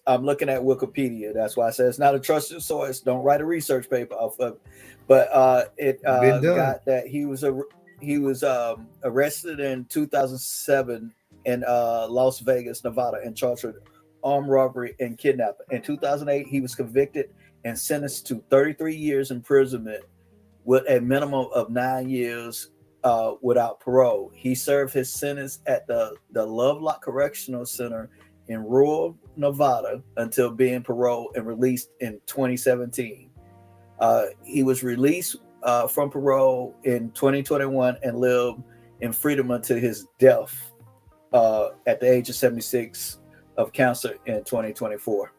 I'm looking at Wikipedia. That's why I said it's not a trusted source. Don't write a research paper off of it. But it got that he was arrested in 2007 in Las Vegas, Nevada, and charged with armed robbery and kidnapping. In 2008, he was convicted and sentenced to 33 years imprisonment with a minimum of 9 years without parole. He served his sentence at the Lovelock Correctional Center in rural Nevada until being paroled and released in 2017. He was released from parole in 2021 and lived in freedom until his death at the age of 76 of cancer in 2024.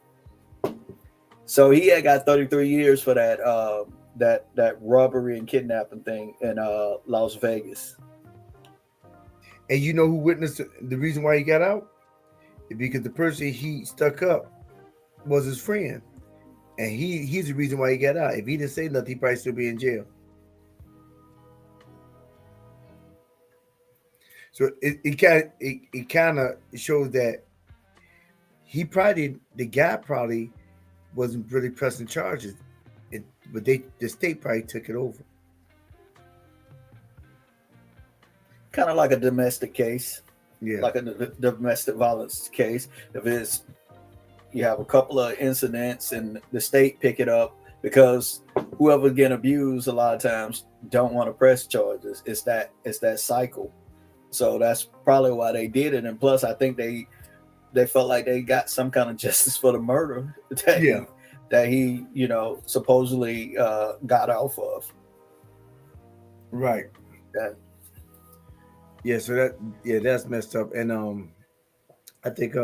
So he had got 33 years for that robbery and kidnapping thing in Las Vegas. And you know who witnessed the reason why he got out? Because the person he stuck up was his friend. And he's the reason why he got out. If he didn't say nothing, he'd probably still be in jail. So it kind of shows that the guy probably wasn't really pressing charges, but the state probably took it over. Kind of like a domestic case, like a domestic violence case. If you have a couple of incidents and the state pick it up, because whoever getting abused a lot of times don't want to press charges. It's that cycle. So that's probably why they did it. And plus, I think they felt like they got some kind of justice for the murder that he supposedly got off of. Right. So that's messed up. And I think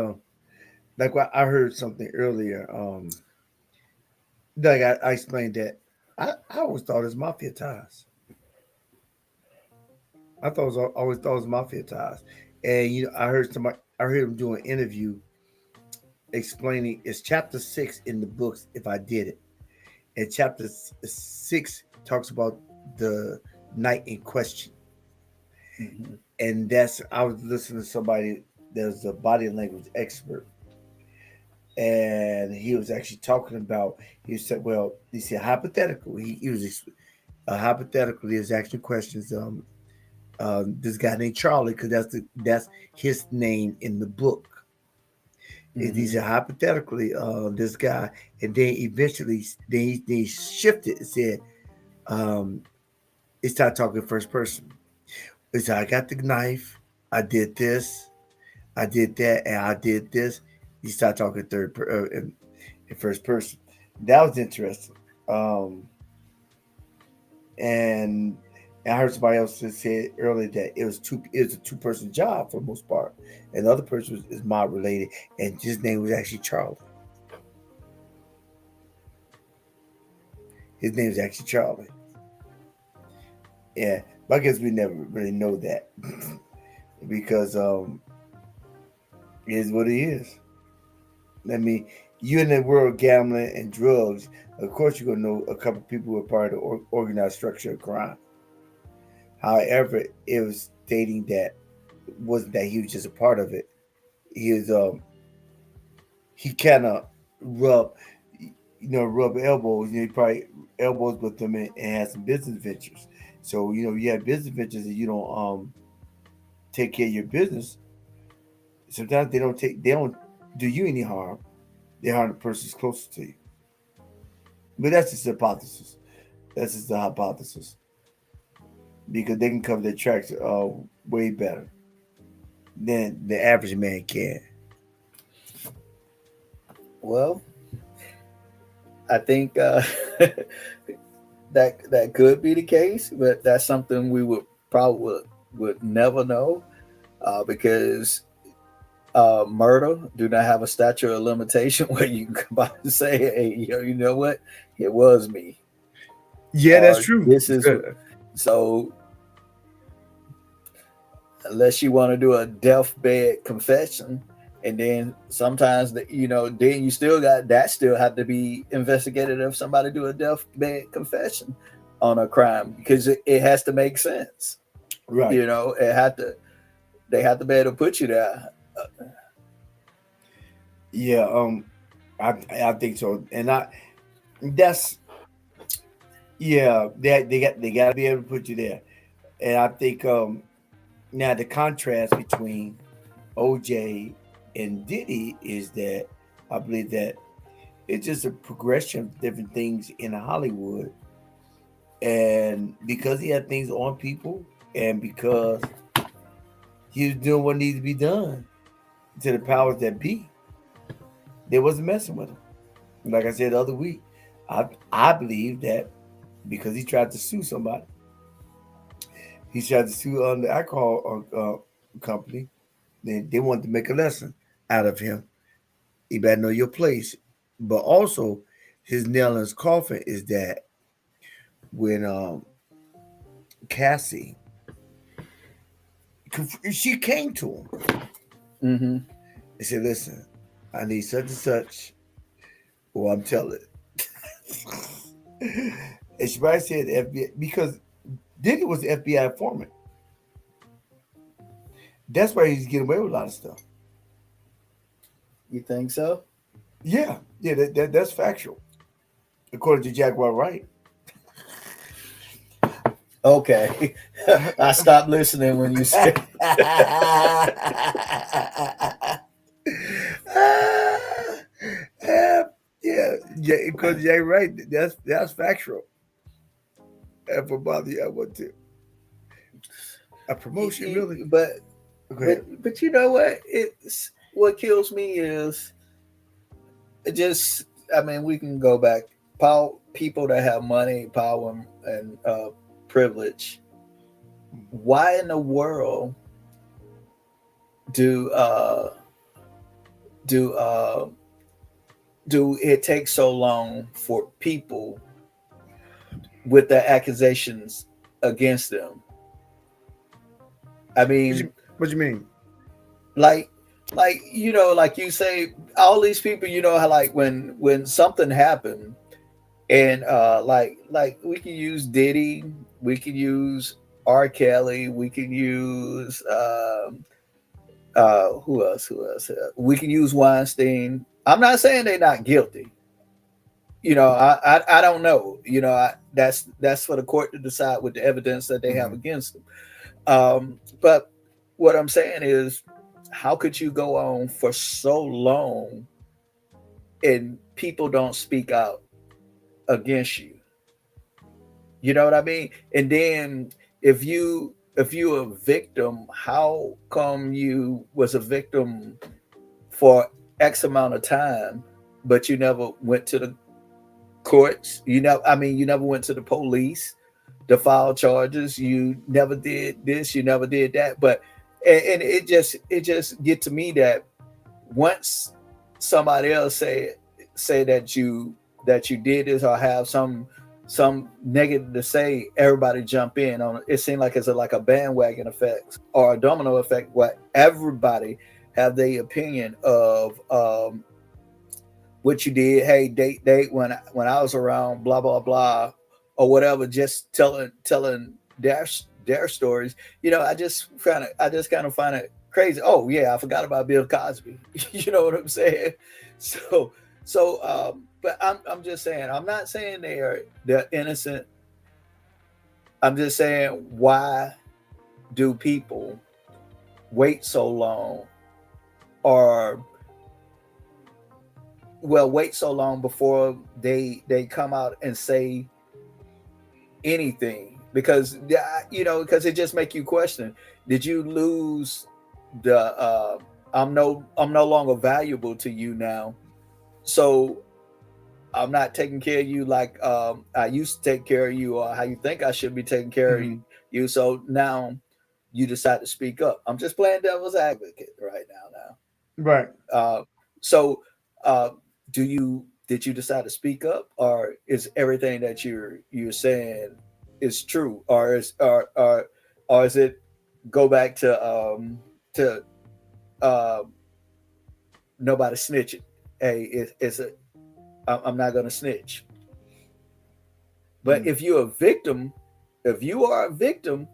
like what I heard something earlier. Like I explained that I always thought it was mafia ties. I always thought it was mafia ties. And I heard him do an interview explaining it's chapter 6 in the books if I did it. And chapter 6 talks about the night in question. Mm-hmm. And I was listening to somebody that's a body language expert. And he was actually talking about, he said hypothetical. He was hypothetically is asking questions. This guy named Charlie, because that's his name in the book. Mm-hmm. He said hypothetically, this guy, and then eventually they shifted and said, it started talking first person. He said, I got the knife, I did this, I did that, and I did this. He started talking in first person. That was interesting. And I heard somebody else say earlier that it was a two-person job for the most part, and the other person is mob related, and his name was actually Charlie. His name is actually Charlie. Yeah, but I guess we never really know that because it is what it is. I mean, you in the world of gambling and drugs, of course you're gonna know a couple of people who are part of the organized structure of crime. However, it was stating that it wasn't that he was just a part of it. He was he kind of rub elbows. He probably elbows with them and had some business ventures. So you have business ventures and you don't take care of your business. Sometimes they don't do you any harm. They harm the person closest to you. But that's just a hypothesis. That's just the hypothesis. Because they can cover their tracks way better than the average man can. Well, I think that could be the case, but that's something we would probably would never know because murder do not have a statute of limitation where you can come by and say, hey, you know what? It was me. Yeah, that's true. This is so unless you want to do a deathbed confession, and then sometimes then you still got that still have to be investigated if somebody do a deathbed confession on a crime, because it has to make sense, right? They have to be able to put you there. Yeah, I think so, and that's they got to be able to put you there, and I think now the contrast between OJ and Diddy is that I believe that it's just a progression of different things in Hollywood, and because he had things on people, and because he was doing what needed to be done to the powers that be, they wasn't messing with him. Like I said the other week, I believe that because he tried to sue somebody, he tried to sue on the alcohol company. Then they wanted to make a lesson out of him. You better know your place. But also, his nail in his coffin is that when Cassie, she came to him and said, "Listen, I need such and such, or I'm telling." And she probably said FBI because Diddy was the FBI informant. That's why he's getting away with a lot of stuff. You think so? Yeah, that's factual, according to Jaguar Wright. Okay, I stopped listening when you said. Yeah, because Jay Wright, that's factual. And for Bobby, I want to a promotion really, but you know what? It's what kills me is it just. I mean, we can go back. People that have money, power, and privilege. Why in the world do it take so long for people with the accusations against them? I mean, what do you mean? Like like you say, all these people, how like when something happened, and like we can use Diddy, we can use R. Kelly, we can use who else? We can use Weinstein. I'm not saying they're not guilty. I don't know. That's for the court to decide with the evidence that they have against them. But what I'm saying is, how could you go on for so long and people don't speak out against you? You know what I mean? And then if you're a victim, how come you was a victim for X amount of time, but you never went to the courts? You never went to the police to file charges. You never did this, you never did that. But and it just get to me that once somebody else say that you did this or have some negative to say, everybody jump in on it. It seems like it's like a bandwagon effect or a domino effect where everybody have their opinion of what you did. Hey, date when I was around, blah blah blah, or whatever. Just telling their stories. I just kind of find it crazy. Oh yeah, I forgot about Bill Cosby. You know what I'm saying? So but I'm just saying, I'm not saying they're innocent. I'm just saying, why do people wait so long, or wait so long before they come out and say anything? Because because it just make you question, did you lose the I'm no longer valuable to you now, so I'm not taking care of you like I used to take care of you, or how you think I should be taking care of you. So now you decide to speak up. I'm just playing devil's advocate right now. Right. So did you decide to speak up, or is everything that you're saying is true, or is it go back to nobody snitching. Hey, I'm not going to snitch. But if you're a victim, if you are a victim,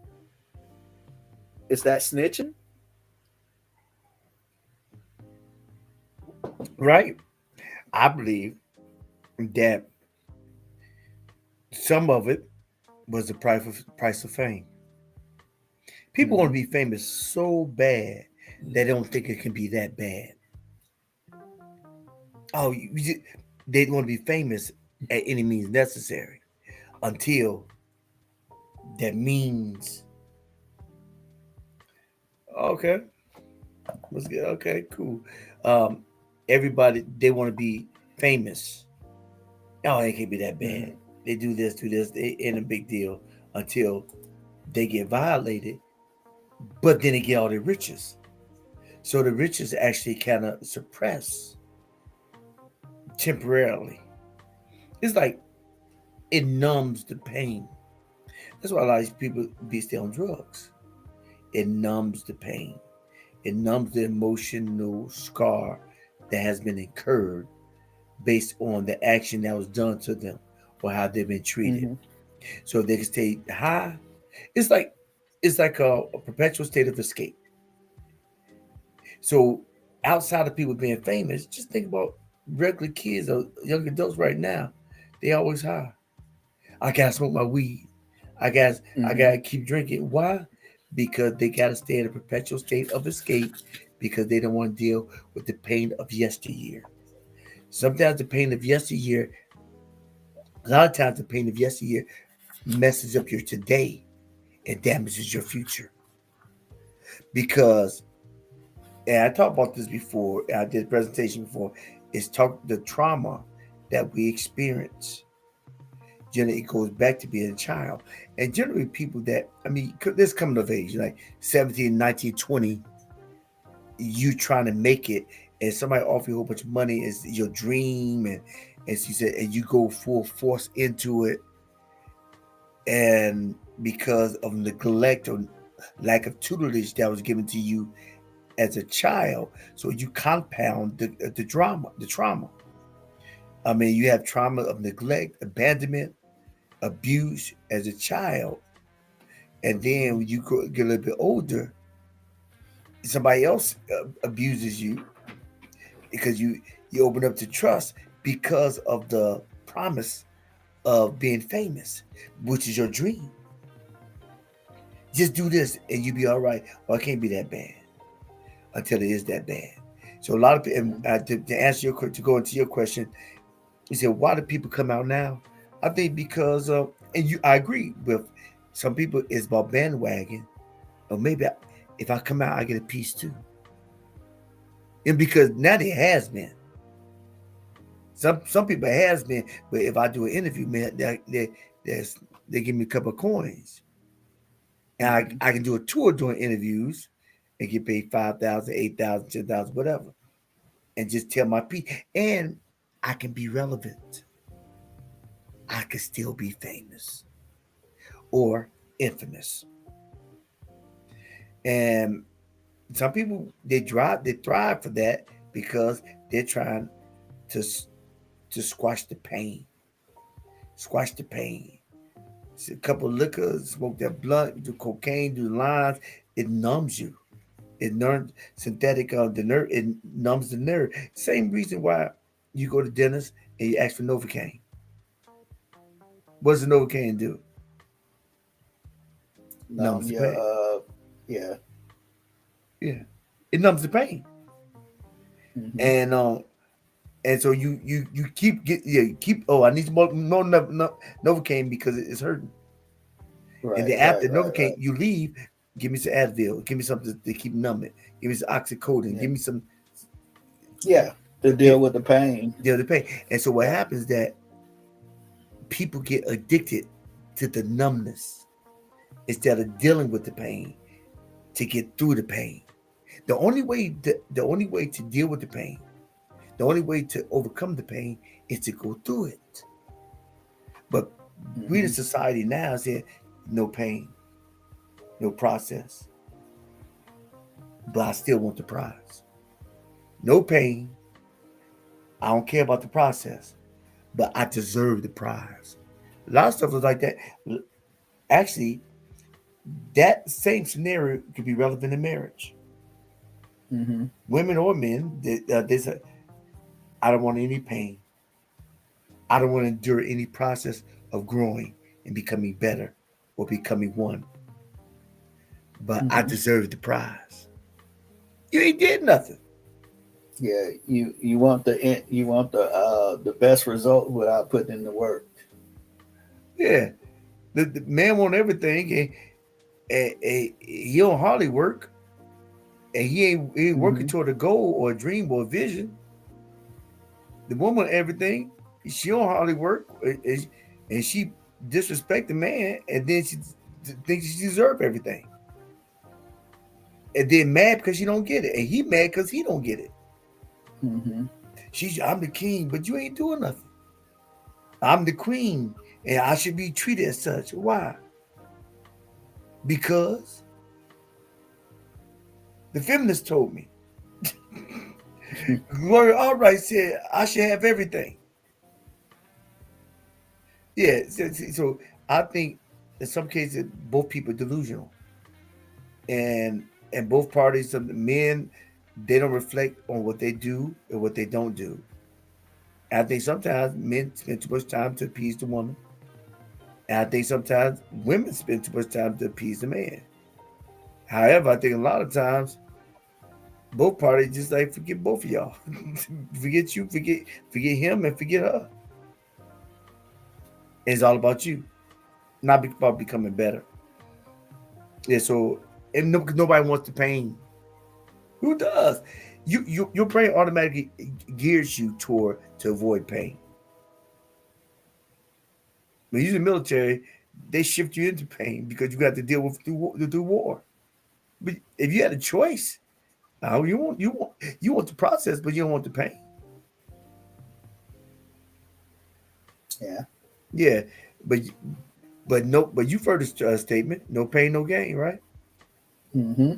is that snitching? Right. I believe that some of it was the price of fame. People want to be famous so bad they don't think it can be that bad. Oh, they want to be famous at any means necessary until that means. Okay, let's get okay, cool. Um, Everybody they want to be famous. Oh, it can't be that bad. They do this, they ain't a big deal until they get violated, but then they get all the riches. So the riches actually kind of suppress temporarily. It's like it numbs the pain. That's why a lot of these people be still on drugs. It numbs the pain. It numbs the emotional scar that has been incurred based on the action that was done to them or how they've been treated. So they can stay high. It's like a perpetual state of escape. So outside of people being famous, just think about regular kids or young adults right now. They always high. I gotta smoke my weed. I gotta keep drinking. Why? Because they gotta stay in a perpetual state of escape because they don't want to deal with the pain of yesteryear. Sometimes the pain of yesteryear, a lot of times the pain of yesteryear messes up your today and damages your future. Because, and I talked about this before, I did a presentation before, it's the trauma that we experience. Generally, it goes back to being a child. And generally, people that, this coming of age, like 17, 19, 20, you trying to make it, and somebody offer you a whole bunch of money, is your dream, and she said, and you go full force into it, and because of neglect or lack of tutelage that was given to you as a child, so you compound the trauma. You have trauma of neglect, abandonment, abuse as a child, and then when you get a little bit older, somebody else abuses you because you open up to trust because of the promise of being famous, which is your dream. Just do this and you be all right. Well, it can't be that bad until it is that bad. So a lot of people, to answer to go into your question, you said, why do people come out now? I think because of, I agree with some people, it's about bandwagon, or maybe if I come out, I get a piece too. And because now there has been. Some people has been, but if I do an interview, man, they give me a couple of coins. And I can do a tour doing interviews and get paid 5,000, 8,000, 10,000, whatever. And just tell my piece. And I can be relevant. I could still be famous or infamous. And some people they thrive for that because they're trying to squash the pain. Squash the pain. It's a couple of liquors, smoke that blunt, do cocaine, do lines. It numbs you. It numbs synthetic the nerve. It numbs the nerve. Same reason why you go to dentist and you ask for Novocaine. What does the Novocaine do? Numbs the pain. Yeah. It numbs the pain. And so you keep I need more Novocaine because it's hurting. Right, and then after Novocaine, you leave. Give me some Advil. Give me something to keep numbing. Give me some oxycodone. Give me some. To deal with the pain. Deal with the pain. And so what happens is that people get addicted to the numbness instead of dealing with the pain to get through the pain. The only way to deal with the pain, the only way to overcome the pain is to go through it. But we in society now say no pain, no process. but I still want the prize. No pain. I don't care about the process, but I deserve the prize. A lot of stuff was like that. Actually, that same scenario could be relevant in marriage. Mm-hmm. Women or men, they say, I don't want any pain. I don't want to endure any process of growing and becoming better or becoming one. But I Mm-hmm. deserve the prize. You ain't did nothing. Yeah, you want the best result without putting in the work. Yeah, the man want everything, and he don't hardly work, and he ain't working toward a goal or a dream or a vision. The woman want everything. She don't hardly work, and she disrespect the man, and then she thinks she deserve everything, and then mad because she don't get it, and he mad because he don't get it. Mm-hmm. I'm the king, but you ain't doing nothing. I'm the queen, and I should be treated as such. Why? Because the feminist told me. Gloria Albright said I should have everything. Yeah, so I think in some cases both people are delusional, and both parties, some men, they don't reflect on what they do and what they don't do. And I think sometimes men spend too much time to appease the woman, and I think sometimes women spend too much time to appease the man. However, I think a lot of times both parties just like forget both of y'all. Forget you, forget him, and forget her. It's all about you, not about becoming better. Yeah, so and nobody wants the pain. Who does? Your brain automatically gears you toward to avoid pain. When you're in the military, they shift you into pain because you got to deal with through war. But if you had a choice, you want the process, but you don't want the pain. Yeah. Yeah, but you've heard a statement: no pain, no gain, right? Mm-hmm.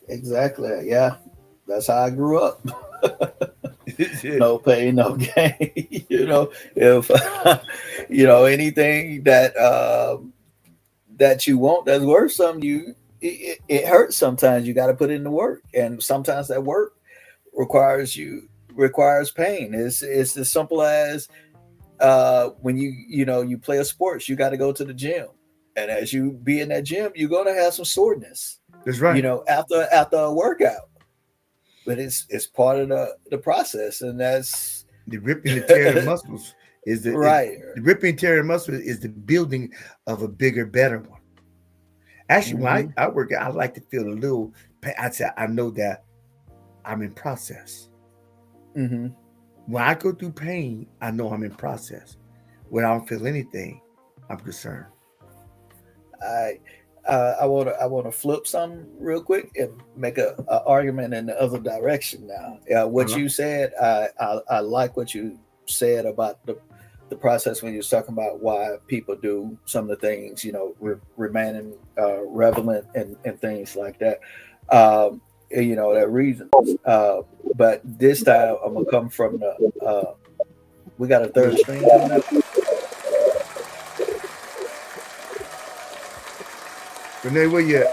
Exactly. Yeah, that's how I grew up. No pain, no gain. If anything that you want that's worth something, it hurts sometimes. You got to put in the work, and sometimes that work requires pain. It's as simple as when you play a sports, you got to go to the gym, and as you be in that gym, you're gonna have some soreness. That's right. After a workout, but it's part of the process, and that's the ripping and tearing muscles is right. The ripping and tearing muscle is the building of a bigger, better one. Actually, when I work out, I like to feel a little pain. I know that I'm in process. Mm-hmm. When I go through pain, I know I'm in process. When I don't feel anything, I'm concerned. I want to flip something real quick and make a argument in the other direction now. What you said, I like what you said about the process when you're talking about why people do some of the things, remaining relevant and things like that. That reason. But this time I'm gonna come from the. We got a third string coming up. Renee, where you at?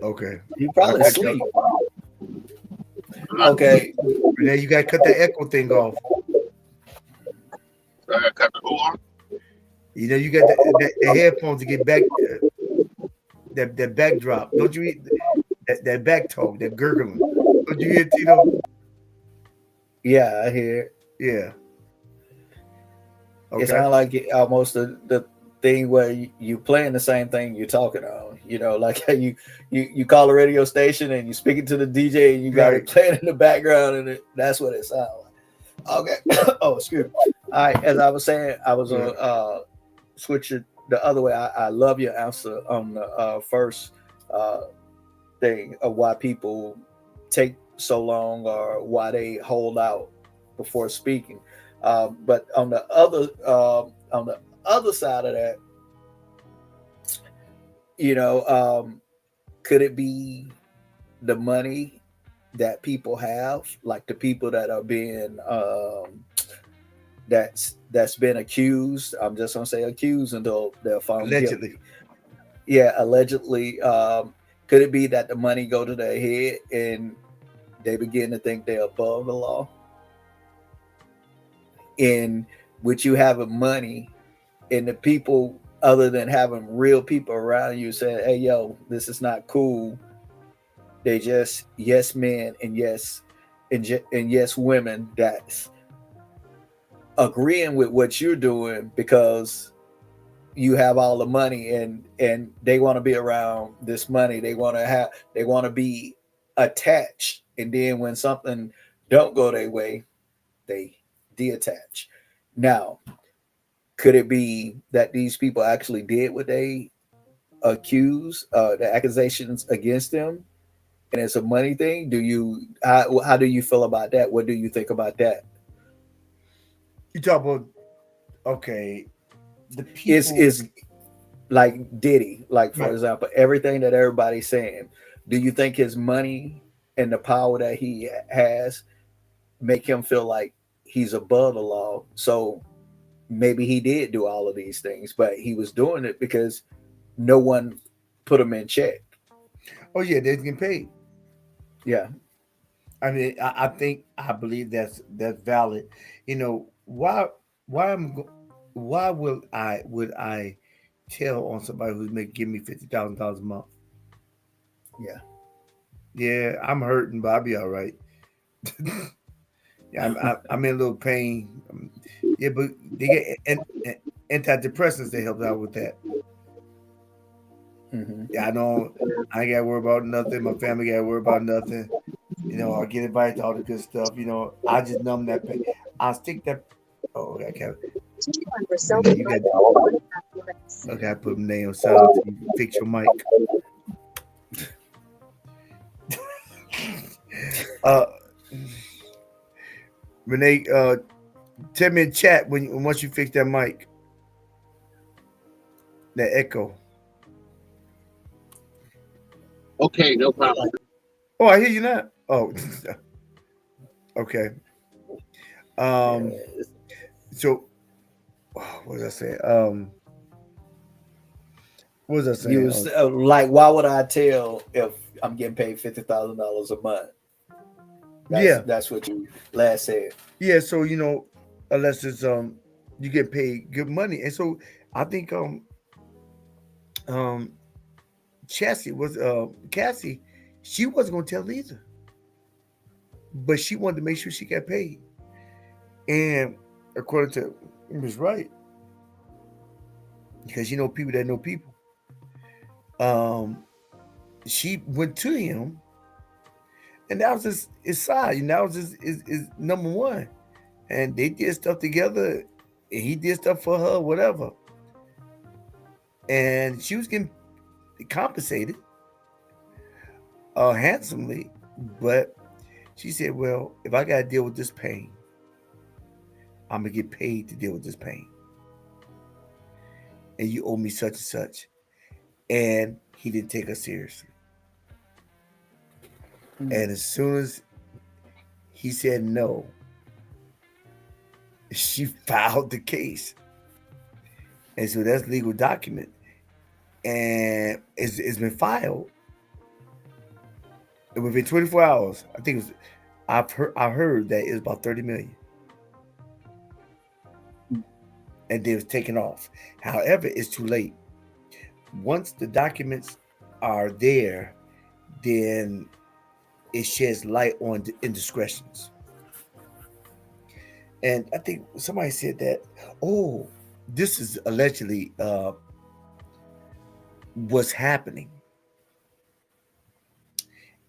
Okay. You probably sleep. Okay. Renee, you gotta cut that echo thing off. Cut the who off? You got the headphones to get back that backdrop. Don't you eat that back talk, that gurgling? Don't you hear, Tito? Yeah, I hear it. Yeah. Okay. It's not like almost the thing where you playing the same thing you're talking on. Like you call a radio station and you speaking to the DJ and you got it playing in the background, and that's what it sounds like. Okay. Oh, excuse me. All right. As I was saying, I was switch it the other way. I love your answer on the first thing of why people take so long or why they hold out before speaking. But on the other side of that, Could it be the money that people have, like the people that are being that's been accused? I'm just gonna say accused until they're found Allegedly. guilty. Yeah, allegedly. Could it be that the money go to their head and they begin to think they're above the law? In which you have money, and the people, other than having real people around you saying, "Hey, yo, this is not cool," they just yes men and yes women that's agreeing with what you're doing because you have all the money, and they want to be around this money. They want to be attached, and then when something don't go their way, they detach. Now, could it be that these people actually did what they accuse, the accusations against them, and it's a money thing? How do you feel about that? What do you think about that? You talk about, okay, the Is people. is like Diddy, like for Right. example, everything that everybody's saying. Do you think his money and the power that he has make him feel like he's above the law? So maybe he did do all of these things, but he was doing it because no one put him in check. Oh yeah, they're getting paid. Yeah. I mean, I believe that's valid. Why would I tell on somebody who's give me $50,000 a month? Yeah. Yeah, I'm hurting, but I'll be all right. Yeah, I'm in a little pain. Yeah, but they get antidepressants. They help out with that. Mm-hmm. Yeah, I know. I ain't got to worry about nothing. My family got to worry about nothing. I get invited to all the good stuff. I just numb that pain. I stick that. Oh, I can't. Renee, you got. Okay, I put my name on silent. You fix your mic. uh, Renee, tell me in chat once you fix that mic, that echo. Okay, no problem. Oh, I hear you now. Oh, okay. So what was I saying? What was I saying? You was like, why would I tell if I'm getting paid $50,000 a month? That's what you last said. Yeah, so unless it's you get paid good money, and so I think Cassie, she wasn't gonna tell either, but she wanted to make sure she got paid, and according to it was right, because people that know people. She went to him, and that was his side, and that was his number one, and they did stuff together, and he did stuff for her, whatever, and she was getting compensated handsomely, but she said, well, if I got to deal with this pain, I'm going to get paid to deal with this pain, and you owe me such and such. And he didn't take her seriously. And as soon as he said no, she filed the case, and so that's legal document, and it's been filed. And within 24 hours, I think I heard that it was about 30 million. And then it was taken off. However, it's too late. Once the documents are there, then it sheds light on indiscretions. And I think somebody said that, oh, this is allegedly what's happening.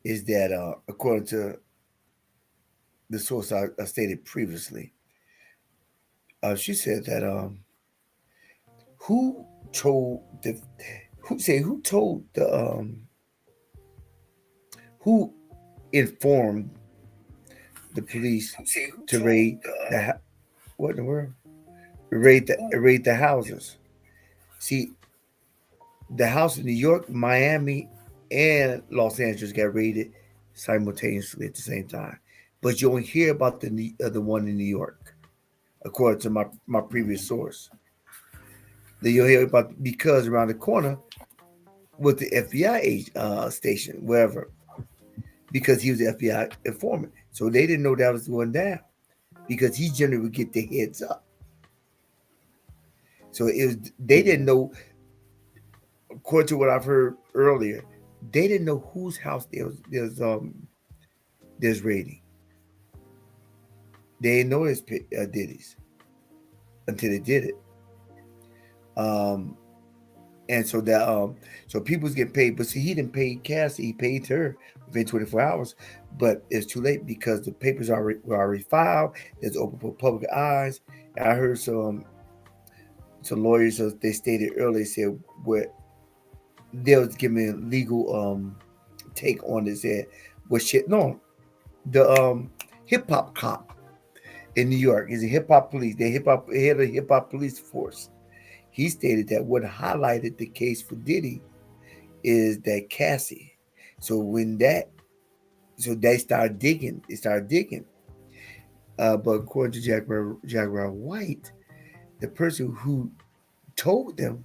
Is that according to the source I stated previously, she said that who told the who informed the police to raid what in the world raid the houses. See, The house in New York, Miami, and Los Angeles got raided simultaneously at the same time. But you only hear about the one in New York, according to my previous source. Then you'll hear about because around the corner was the FBI station, wherever, because he was the FBI informant. So they didn't know that was going down because he generally would get the heads up. So they didn't know, according to what I've heard earlier, they didn't know whose house there's raiding. They didn't know it's Diddy's until they did it. And so that so people's getting paid, but see, he didn't pay Cassie, he paid her within 24 hours, but it's too late because the papers were already filed. It's open for public eyes. And I heard some lawyers, they stated earlier, said what they was giving a legal take on this. Said what shit? No, the hip hop cop in New York is a hip hop police. They had a hip hop police force. He stated that what highlighted the case for Diddy is that Cassie. So they started digging. But according to Jaguar White, the person who told them,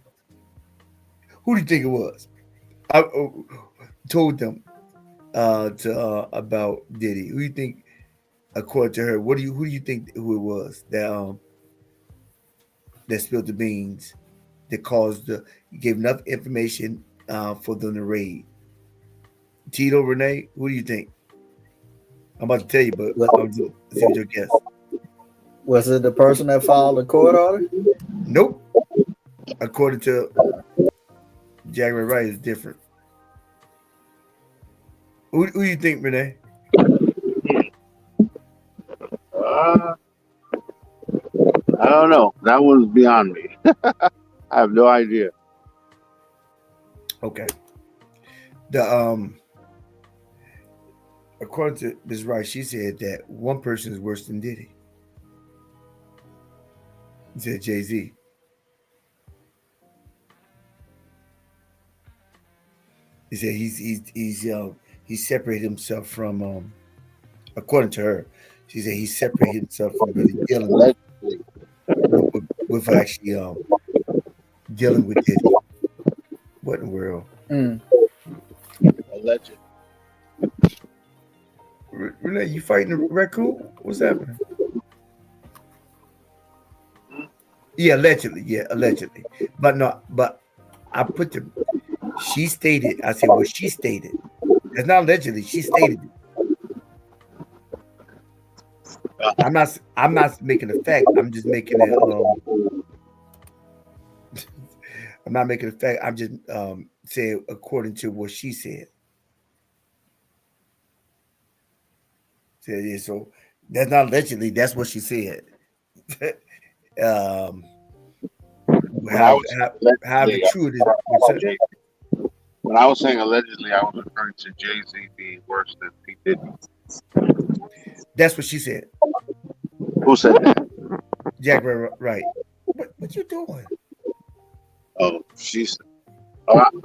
who do you think it was? Told them about Diddy. Who do you think, according to her, who do you think who it was that spilled the beans, that gave enough information for them to raid? Tito, Renee, who do you think? I'm about to tell you, but I'm see what your guess. Was it the person that filed the court order? Nope. According to Jaguar Wright, is different. Who do you think, Renee? I don't know. That one's beyond me. I have no idea. Okay. The according to Ms. Wright, she said that one person is worse than Diddy. He said Jay-Z. He said he separated himself from according to her, she said he separated himself from really dealing with actually dealing with Diddy. What in the world? Alleged. Renee, you fighting a raccoon? What's happening? Yeah, allegedly. But I put she stated, I said, well, she stated. It's not allegedly, she stated it. I'm not making a fact. I'm just making it I'm not making a fact. I'm just saying according to what she said. So that's not allegedly, that's what she said. However true it is. When I was saying allegedly, I was referring to Jay-Z being worse than P. Diddy. That's what she said. Who said that? Jaguar, right. What you doing? Oh, she's.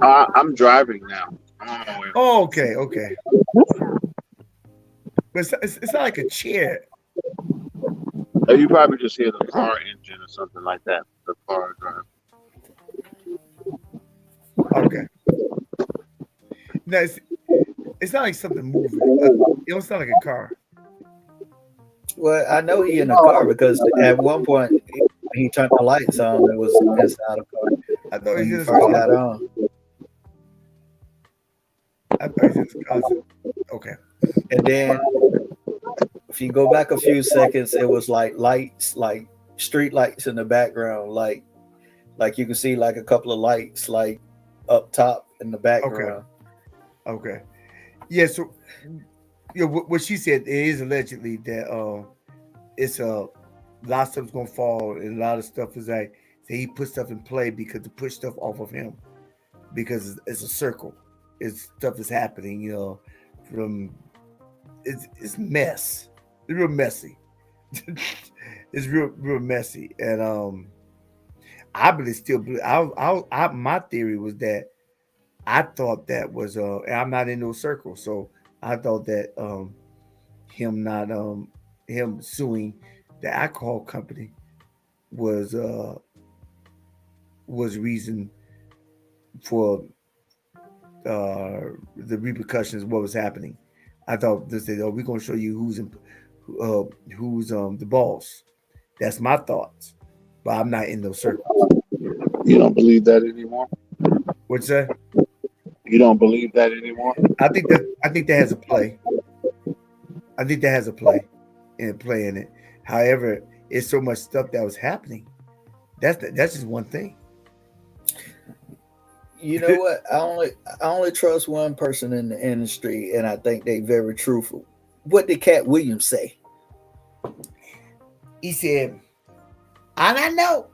I'm driving now. I'm on my way. Oh, okay. But it's not like a chair. You probably just hear the car engine or something like that. The car drive. Okay. No, it's not like something moving. It don't sound like a car. Well, I know he in the car because at one point he turned the lights on. It was inside the car. I thought he first just got on. I thought he just caused it. Okay. And then if you go back a few seconds, it was like lights, like street lights in the background, like you can see like a couple of lights like up top in the background. Okay. Yeah, so what she said, it is allegedly that it's a lot of stuff's gonna fall, and a lot of stuff is like he put stuff in play because to push stuff off of him because it's a circle. It's stuff is happening, from it's mess. It's real messy. It's real messy, and I believe still believe. My theory was that I thought that was and I'm not in those circles, so I thought that him not him suing the alcohol company was reason for the repercussions of what was happening. I thought they said, "Oh, we're gonna show you who's the boss." That's my thoughts, but I'm not in those circles. You don't believe that anymore? What's that? You don't believe that anymore? I think that has a play. I think that has a play in it. However, it's so much stuff that was happening. That's just one thing. You know what? I only trust one person in the industry, and I think they very truthful. What did Cat Williams say? He said, "All I know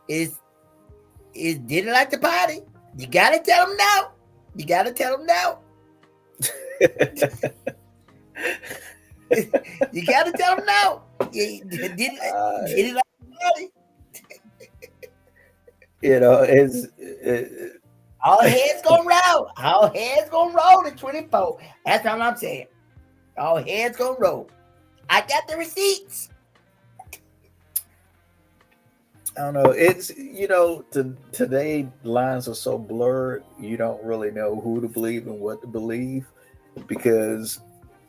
is didn't like the party. You gotta tell them no. You gotta tell them no. You gotta tell them no. You didn't like the party." You know, it's all heads gonna roll. All heads gonna roll in 24. That's all I'm saying. All heads gonna roll. I got the receipts. I don't know. It's today lines are so blurred. You don't really know who to believe and what to believe, because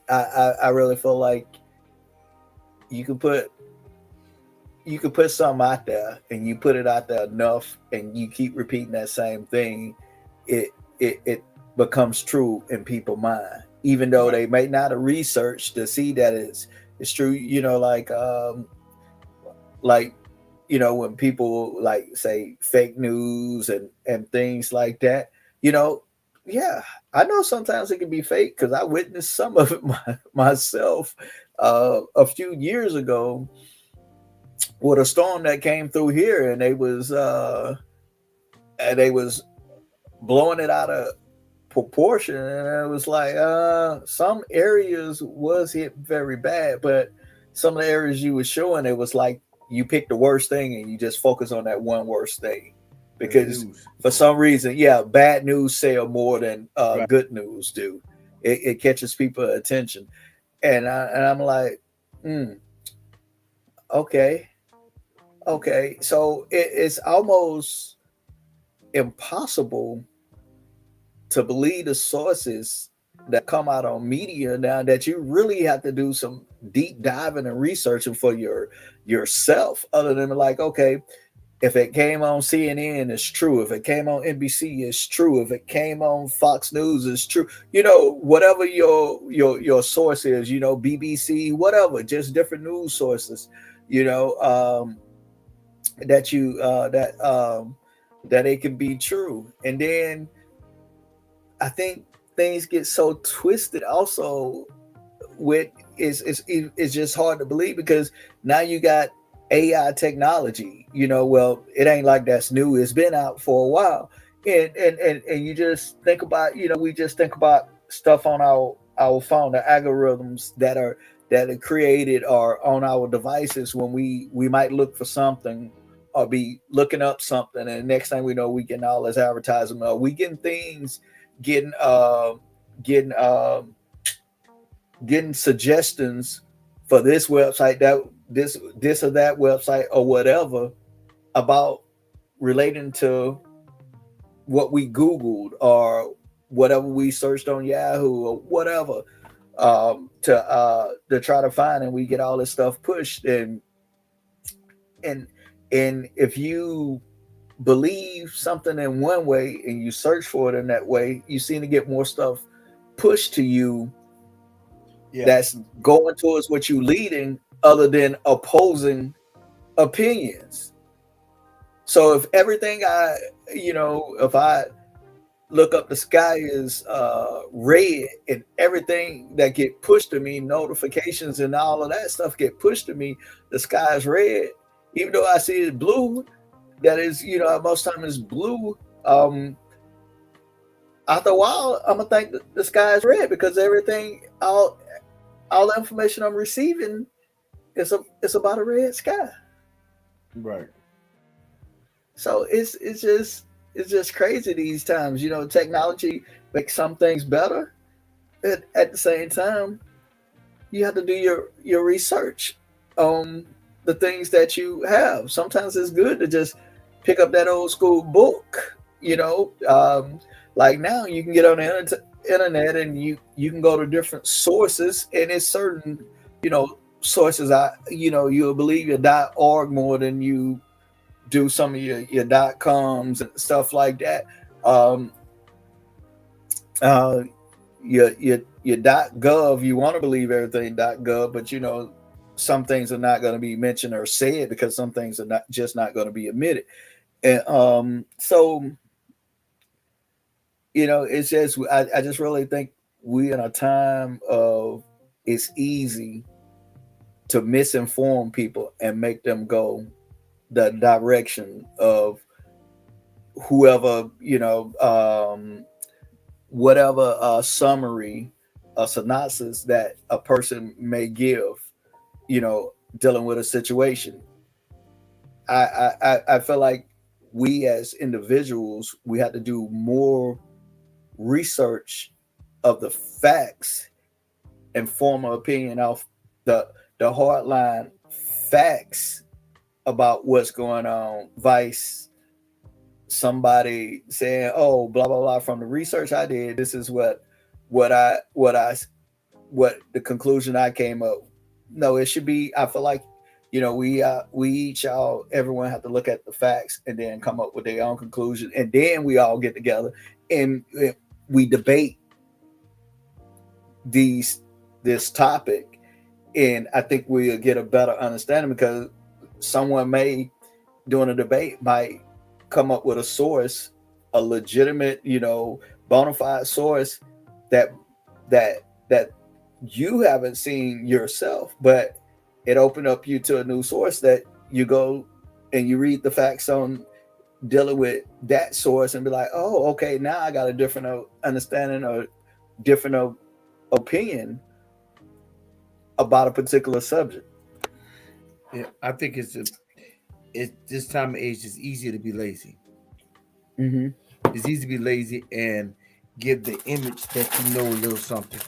I really feel like you could put something out there, and you put it out there enough, and you keep repeating that same thing, it becomes true in people's mind, even though they may not have researched to see that it's true. When people like say fake news and things like that, yeah, I know sometimes it can be fake because I witnessed some of it myself a few years ago with a storm that came through here, and they was blowing it out of proportion, and it was like some areas was hit very bad, but some of the areas you were showing, it was like you pick the worst thing and you just focus on that one worst thing, because for some reason, bad news sell more than good news do. It catches people's attention, and I'm like, okay, so it's almost impossible to believe the sources that come out on media now, that you really have to do some deep diving and researching for yourself, other than like, okay, if it came on CNN, it's true. If it came on NBC, it's true. If it came on Fox News, it's true. Whatever your source is, BBC, whatever, just different news sources, that it can be true. And then I think things get so twisted also with it's just hard to believe, because now you got AI technology, well, it ain't like that's new. It's been out for a while. And you just think about, we just think about stuff on our phone, the algorithms that are created or on our devices when we might look for something or be looking up something, and next thing we know, we getting all this advertisement, or we getting things, getting suggestions for this website, that this or that website or whatever, about relating to what we Googled or whatever we searched on Yahoo or whatever, to try to find, and we get all this stuff pushed. And if you believe something in one way and you search for it in that way, you seem to get more stuff pushed to you that's going towards what you leading, other than opposing opinions. So if everything if I look up, the sky is red, and everything that get pushed to me, notifications and all of that stuff get pushed to me, the sky is red, even though I see it blue, that is, most time it's blue. After a while, I'm gonna think the sky is red, because everything, all the information I'm receiving, it's about a red sky. Right. So it's just crazy these times. You know, technology makes some things better. At the same time, you have to do your research on the things that you have. Sometimes it's good to just pick up that old school book. You know, like now you can get on the internet and you can go to different sources, and it's certain sources. You'll believe your .org more than you do some of your .coms and stuff like that. Um, uh, your .gov, you want to believe everything .gov, but some things are not going to be mentioned or said because some things are not going to be admitted. And so it's just I just really think we in a time of it's easy to misinform people and make them go the direction of whoever whatever summary, a synopsis that a person may give, dealing with a situation. I feel like we as individuals, we have to do more research of the facts and form an opinion off the hardline facts about what's going on. Vice somebody saying, "Oh, blah blah blah," from the research I did, this is what what the conclusion I came up. No, it should be. I feel like we each all everyone have to look at the facts and then come up with their own conclusion, and then we all get together and we debate this topic, and I think we'll get a better understanding because someone may during a debate might come up with a source, a legitimate, bona fide source that that you haven't seen yourself, but it opened up you to a new source that you go and you read the facts on dealing with that source and be like, oh, okay, now I got a different understanding or different opinion about a particular subject. Yeah, I think it's this time of age it's easier to be lazy. Mm-hmm. It's easy to be lazy and give the image that you know a little something.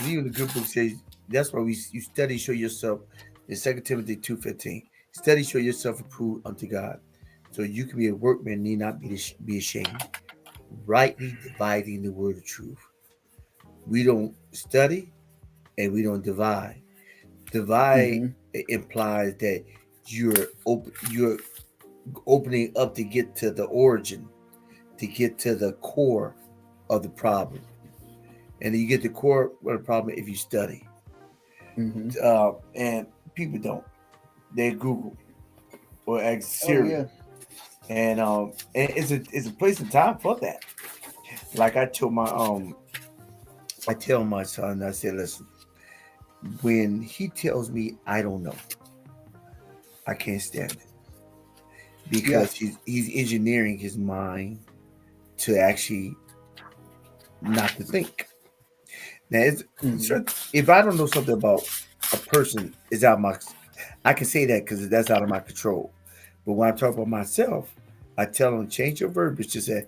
Even the good book says that's why you study, show yourself. In 2 Timothy 2:15, study, show yourself approved unto God, so you can be a workman, need not be ashamed, rightly dividing the word of truth. We don't study and we don't divide. Divide implies that you're opening up to get to the origin, to get to the core of the problem. And you get the core of the problem if you study. And people don't. They Google or ask Siri. Oh, yeah. And it's a place and time for that. Like I tell my son, I said, listen, when he tells me I don't know, I can't stand it. Because he's engineering his mind to actually not to think. Now, if I don't know something about a person, it's out of my. I can say that because that's out of my control. But when I talk about myself, I tell them change your verbiage to say,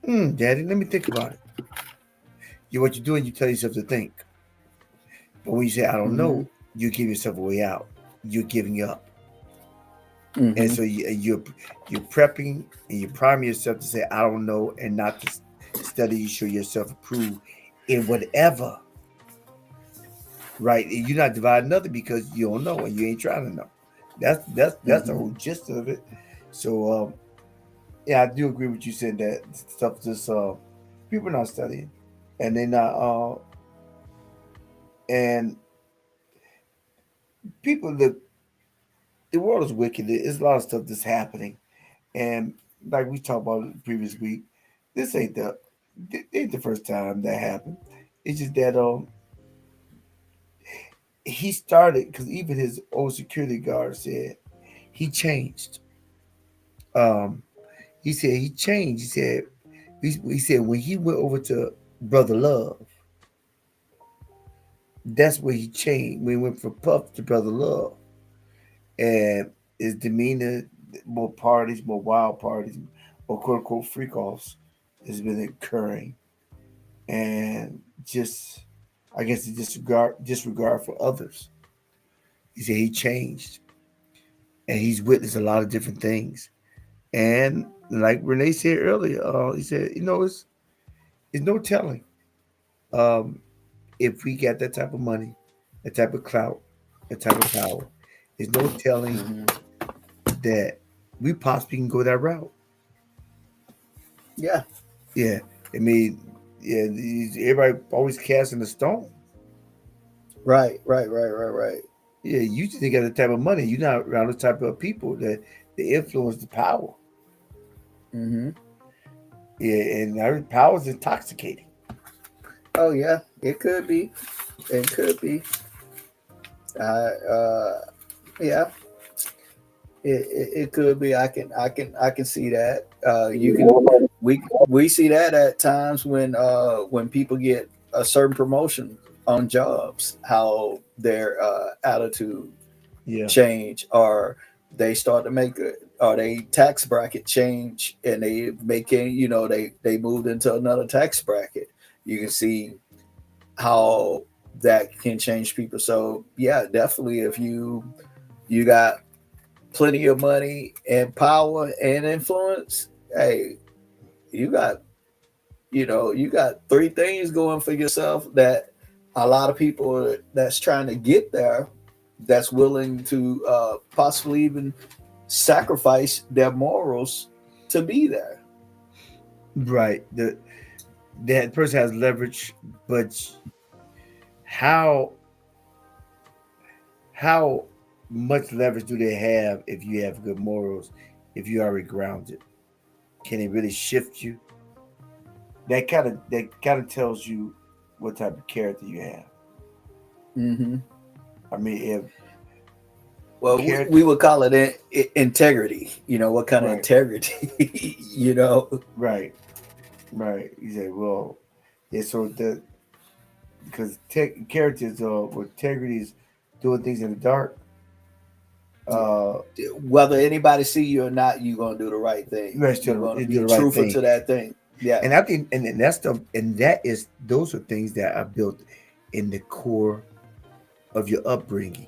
"Daddy, let me think about it." What you're doing, you tell yourself to think. But when you say I don't know, you give yourself a way out. You're giving up. And so you're prepping and you're priming yourself to say I don't know and not to study. You show yourself approved in whatever. Right? You're not dividing nothing because you don't know and you ain't trying to know. That's the whole gist of it. So I do agree with you saying that stuff just people are not studying and they're not and people the world is wicked. There's a lot of stuff that's happening. And like we talked about the previous week, this ain't the first time that happened. It's just that he started because even his old security guard said he changed. He said he changed. He said when he went over to Brother Love, that's where he changed. When he went from Puff to Brother Love, and his demeanor more parties, more wild parties, or quote unquote freak offs has been occurring, and just I guess the disregard for others. He said he changed, and he's witnessed a lot of different things. And like Renee said earlier, he said, it's no telling um, if we got that type of money, that type of clout, that type of power. There's no telling that we possibly can go that route. Yeah. Yeah. I mean, yeah, everybody always casting the stone. Right. Yeah, you just got the type of money. You're not around the type of people that they influence the power. Mm-hmm. Yeah, and our power is intoxicating. Oh yeah, it could be. It could be. Yeah. It could be. I can see that. You can. We see that at times when people get a certain promotion on jobs, how their attitude change, or they start to make it, or they tax bracket change, and they making they moved into another tax bracket. You can see how that can change people. So yeah, definitely, if you got plenty of money and power and influence, hey, you got you got three things going for yourself that a lot of people that's trying to get there, that's willing to possibly even sacrifice their morals to be there. Right. That person has leverage, but how much leverage do they have if you have good morals, if you already grounded? Can it really shift you? That kind of tells you what type of character you have. Mm-hmm. I mean, if we would call it integrity. What kind of integrity? Right. You say, well, yeah. So because characters with integrity is doing things in the dark. Whether anybody see you or not, you're gonna do the right thing. You're gonna be truthful to that thing. Yeah. And I think, and those are things that are built in the core of your upbringing.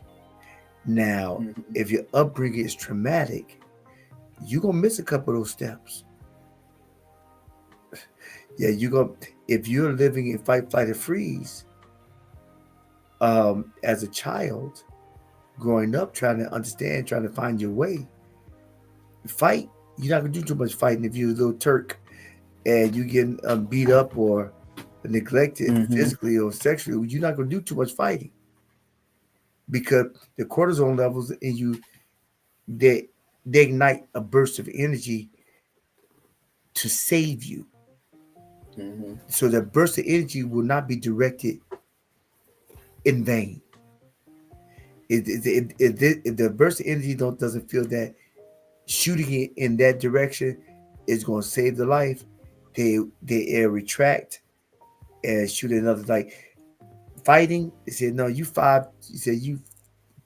Now, if your upbringing is traumatic, you're gonna miss a couple of those steps. Yeah, if you're living in fight, flight, or freeze, as a child, growing up, trying to understand, trying to find your way, fight. You're not gonna do too much fighting if you're a little Turk and you getting beat up or neglected physically or sexually. You're not gonna do too much fighting because the cortisol levels in you, they ignite a burst of energy to save you. So the burst of energy will not be directed in vain. If the burst of energy doesn't feel that shooting it in that direction is going to save the life, they retract and shoot another. Like fighting, they said, no, you 5. You said you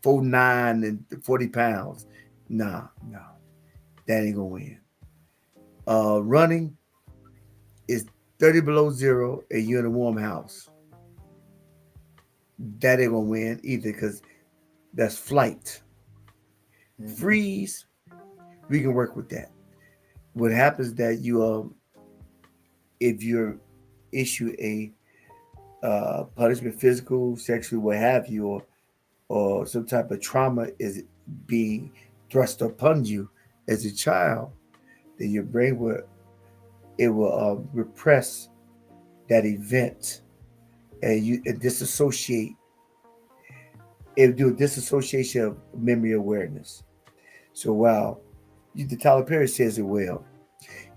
4'9" and 40 pounds. No, that ain't gonna win. Running is 30 below zero and you're in a warm house. That ain't gonna win either because that's flight. Freeze, we can work with that. What happens that you if you're issue a punishment, physical, sexual, what have you, or some type of trauma is being thrust upon you as a child, then your brain will repress that event, and you disassociate. It will do a disassociation of memory awareness. So wow, the Tyler Perry says it well.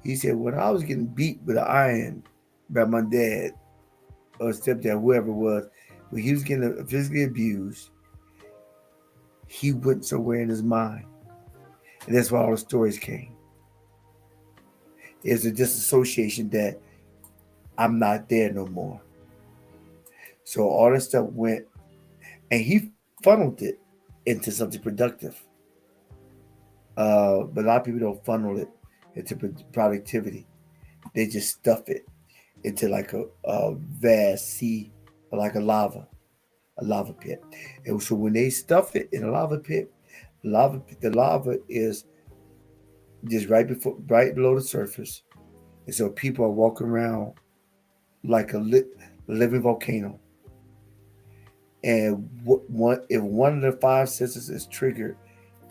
He said, when I was getting beat with an iron by my dad or stepdad, whoever it was, when he was getting physically abused, he went somewhere in his mind. And that's why all the stories came. It's a disassociation that I'm not there no more. So all that stuff went, and he funneled it into something productive. But a lot of people don't funnel it into productivity. They just stuff it into like a vast sea, like a lava pit. And so when they stuff it in a lava pit, the lava is just right below the surface. And so people are walking around like a living volcano. And if one of the five senses is triggered,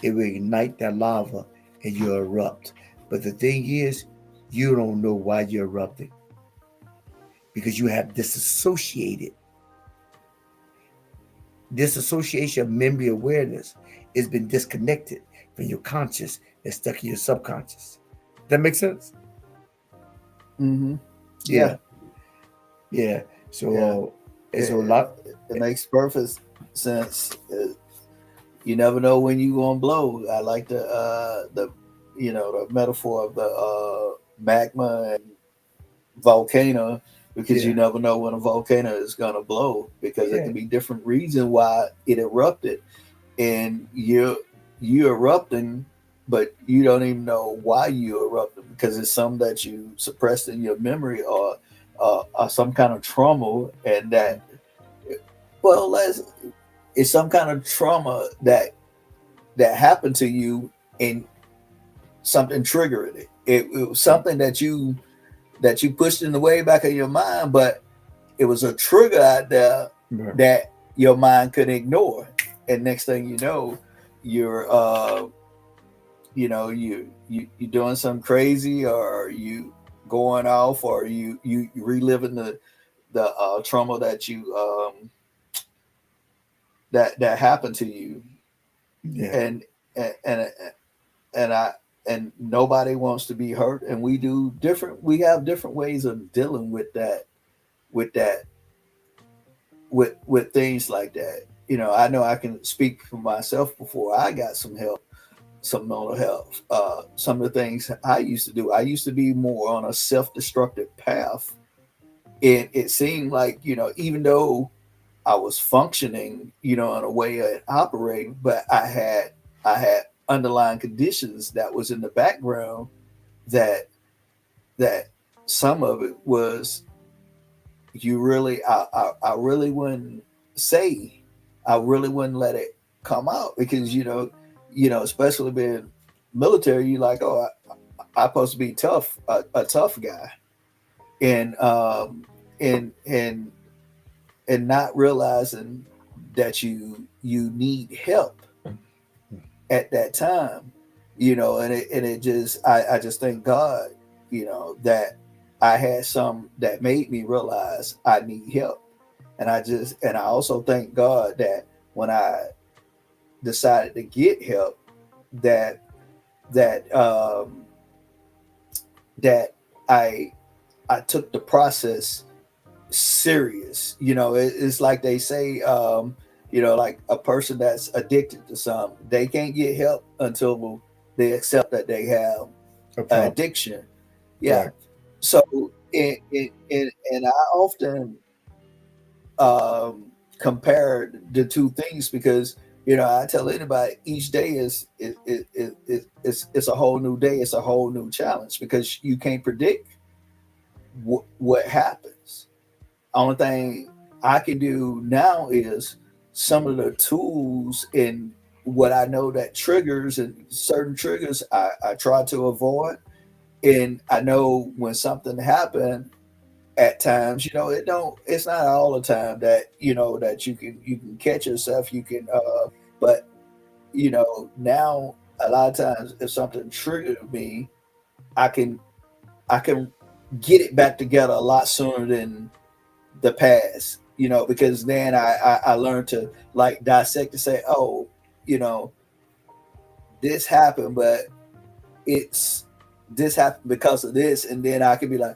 it will ignite that lava and you erupt. But the thing is, you don't know why you're erupting because you have disassociated. Disassociation of memory awareness has been disconnected from your conscious and stuck in your subconscious. That makes sense? Mm-hmm. Yeah. So, it's a lot. It makes perfect sense. You never know when you're gonna blow. I like the metaphor of the magma and volcano, because you never know when a volcano is gonna blow, because it can be different reasons why it erupted, and you're erupting, but you don't even know why you erupted, because it's something that you suppressed in your memory, or some kind of trauma, and that it's some kind of trauma that happened to you, and something triggered it. It was something that you pushed in the way back of your mind, but it was a trigger out there that your mind could ignore. And next thing you know, you're doing something crazy, or you going off, or you reliving the trauma that you that happened to you. And nobody wants to be hurt, and we have different ways of dealing with things like that. I know I can speak for myself. Before I got some help, some mental health, some of the things I used to do, I used to be more on a self-destructive path. It seemed like, even though I was functioning, in a way of operating, but I had underlying conditions that was in the background, that some of it was, I really wouldn't say, I really wouldn't let it come out, because especially being military, you like, oh, I'm supposed to be tough, a tough guy, and not realizing that you need help at that time, and it just, I just thank God, that I had some that made me realize I need help. And I also thank God that when I decided to get help, that I took the process serious. It's like they say, like a person that's addicted to something, they can't get help until they accept that they have addiction. Yeah. Right. So, and I often compare the two things, because I tell anybody, each day is a whole new day. It's a whole new challenge, because you can't predict what happens. Only thing I can do now is some of the tools and what I know that triggers, and certain triggers I try to avoid. And I know when something happened at times, it's not all the time that, that you can catch yourself, but now a lot of times if something triggered me, I can get it back together a lot sooner than the past, because then I learned to like dissect and say, oh, this happened, but this happened because of this. And then I can be like,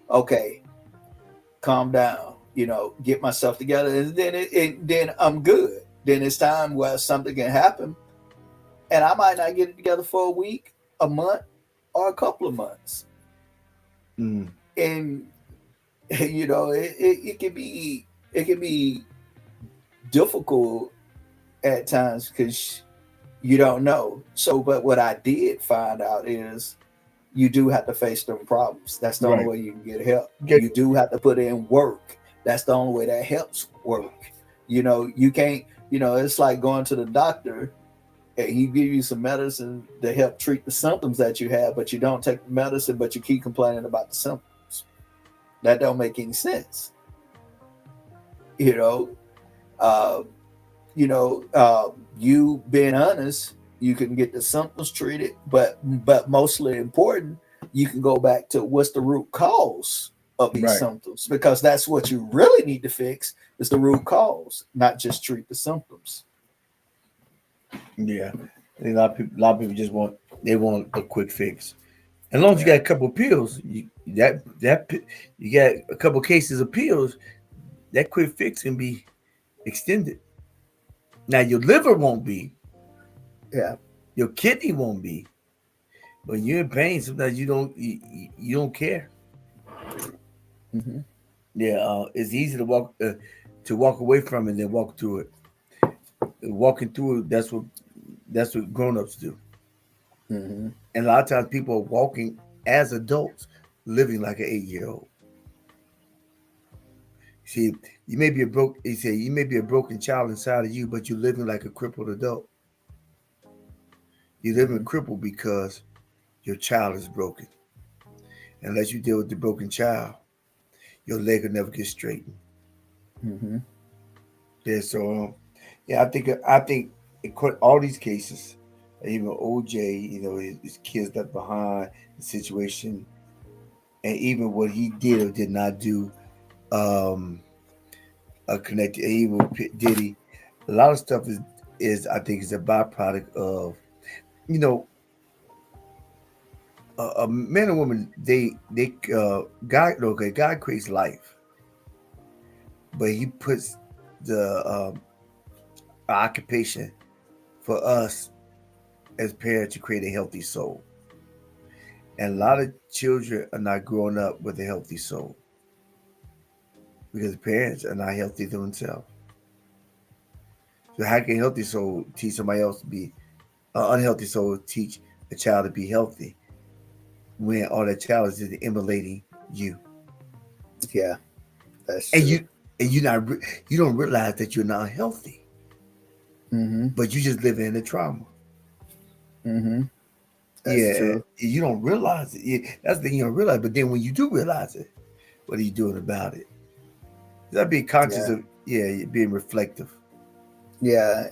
okay, calm down, get myself together. And then then I'm good. Then it's time where something can happen, and I might not get it together for a week, a month, or a couple of months. And it can be difficult at times, because You don't know. So, but what I did find out is you do have to face them problems. That's the only Right. way you can get help. Get- You do have to put in work. That's the only way that helps work. You know, you can't, it's like going to the doctor and he give you some medicine to help treat the symptoms that you have, but you don't take the medicine, but you keep complaining about the symptoms. That don't make any sense. You know, uh, you being honest, you can get the symptoms treated, but mostly important, you can go back to what's the root cause of these Right. symptoms, because that's what you really need to fix is the root cause, not just treat the symptoms. Yeah. A lot of people just want a quick fix. As long as you got a couple of pills, you got a couple of cases of pills, that quick fix can be extended. Now your liver won't be, Yeah. your kidney won't be, but you're in pain. Sometimes you don't care. Mm-hmm. Yeah, it's easy to walk away from it than walk through it. Walking through it, that's what grown-ups do. Mm-hmm. And a lot of times people are walking as adults, living like an 8-year-old. See, you may be a broken child inside of you, but you're living like a crippled adult. You're living crippled because your child is broken. Unless you deal with the broken child, your leg will never get straightened. Mm-hmm. Yeah, so I think in all these cases, even OJ, his kids left behind, the situation, and even what he did or did not do, connected, even with Diddy, a lot of stuff is I think is a byproduct of, you know, a man and woman. God creates life, but He puts the occupation for us as parents to create a healthy soul. And a lot of children are not growing up with a healthy soul because parents are not healthy themselves. So how can a healthy soul teach somebody else to be unhealthy soul teach a child to be healthy when all that child is just emulating you? Yeah, that's and true. you don't realize that you're not healthy, Mm-hmm. but you just live in the trauma. Mm-hmm. That's true. You don't realize it. That's the thing you don't realize. But then when you do realize it, what are you doing about it? You gotta be conscious of being reflective. Yeah.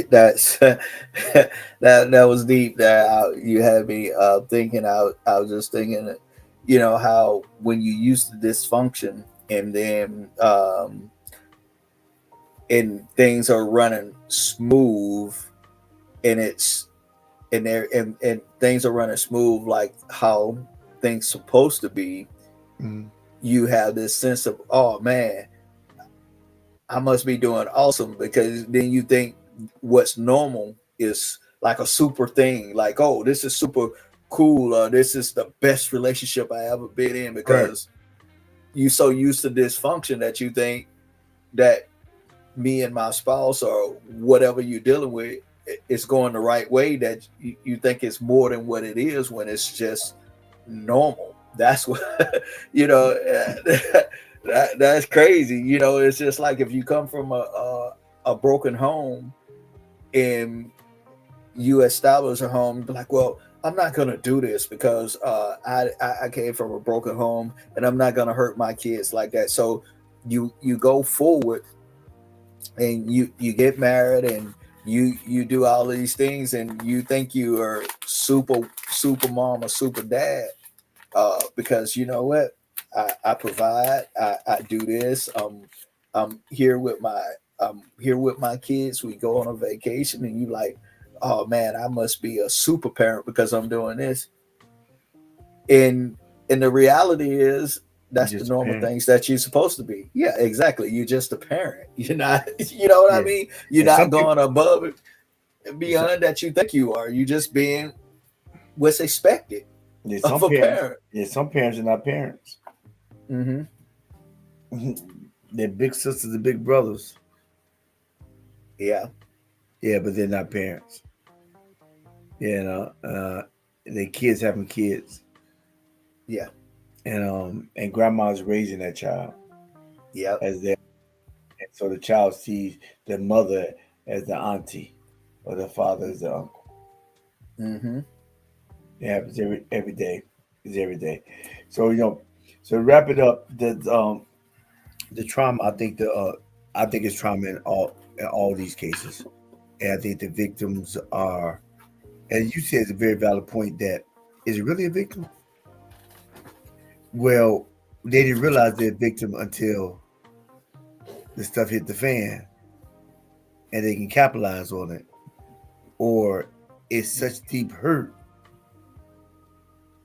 That's that was deep. You had me thinking. I was just thinking, how when you used to dysfunction and then and things are running smooth, and and things are running smooth like how things supposed to be. Mm-hmm. You have this sense of, oh man, I must be doing awesome, because then you think what's normal is like a super thing, like, oh, this is super cool, or this is the best relationship I ever been in, Right. because you so used to dysfunction that you think that me and my spouse or whatever you're dealing with is going the right way, that you think it's more than what it is when it's just normal. That's what that's crazy. It's just like if you come from a broken home and you establish a home, be like, well, I'm not gonna do this because I came from a broken home, and I'm not gonna hurt my kids like that. So you go forward and you get married and you do all these things, and you think you are super mom or super dad, because you know what, I provide, I do this, I'm here with my kids, we go on a vacation, and you like, oh man, I must be a super parent because I'm doing this. And the reality is that's the Just a normal parent. things that you're supposed to be. Yeah, exactly. You're just a parent. You're not, you know what I mean? You're And not going above and beyond that you think you are. You just being what's expected of a parent. Some parents are not parents. Mm-hmm. They're big sisters and big brothers. Yeah. Yeah, but they're not parents. You know, the kids having kids, Yeah. And grandma's raising that child Yep. as their, and so the child sees the mother as the auntie or the father as the uncle. Mm-hmm. It happens every day. It's every day. So so to wrap it up, the trauma. I think it's trauma in all these cases, and I think the victims are, as you said, it's a very valid point. That is it really a victim? Well, they didn't realize they're a victim until the stuff hit the fan, and they can capitalize on it, or it's such deep hurt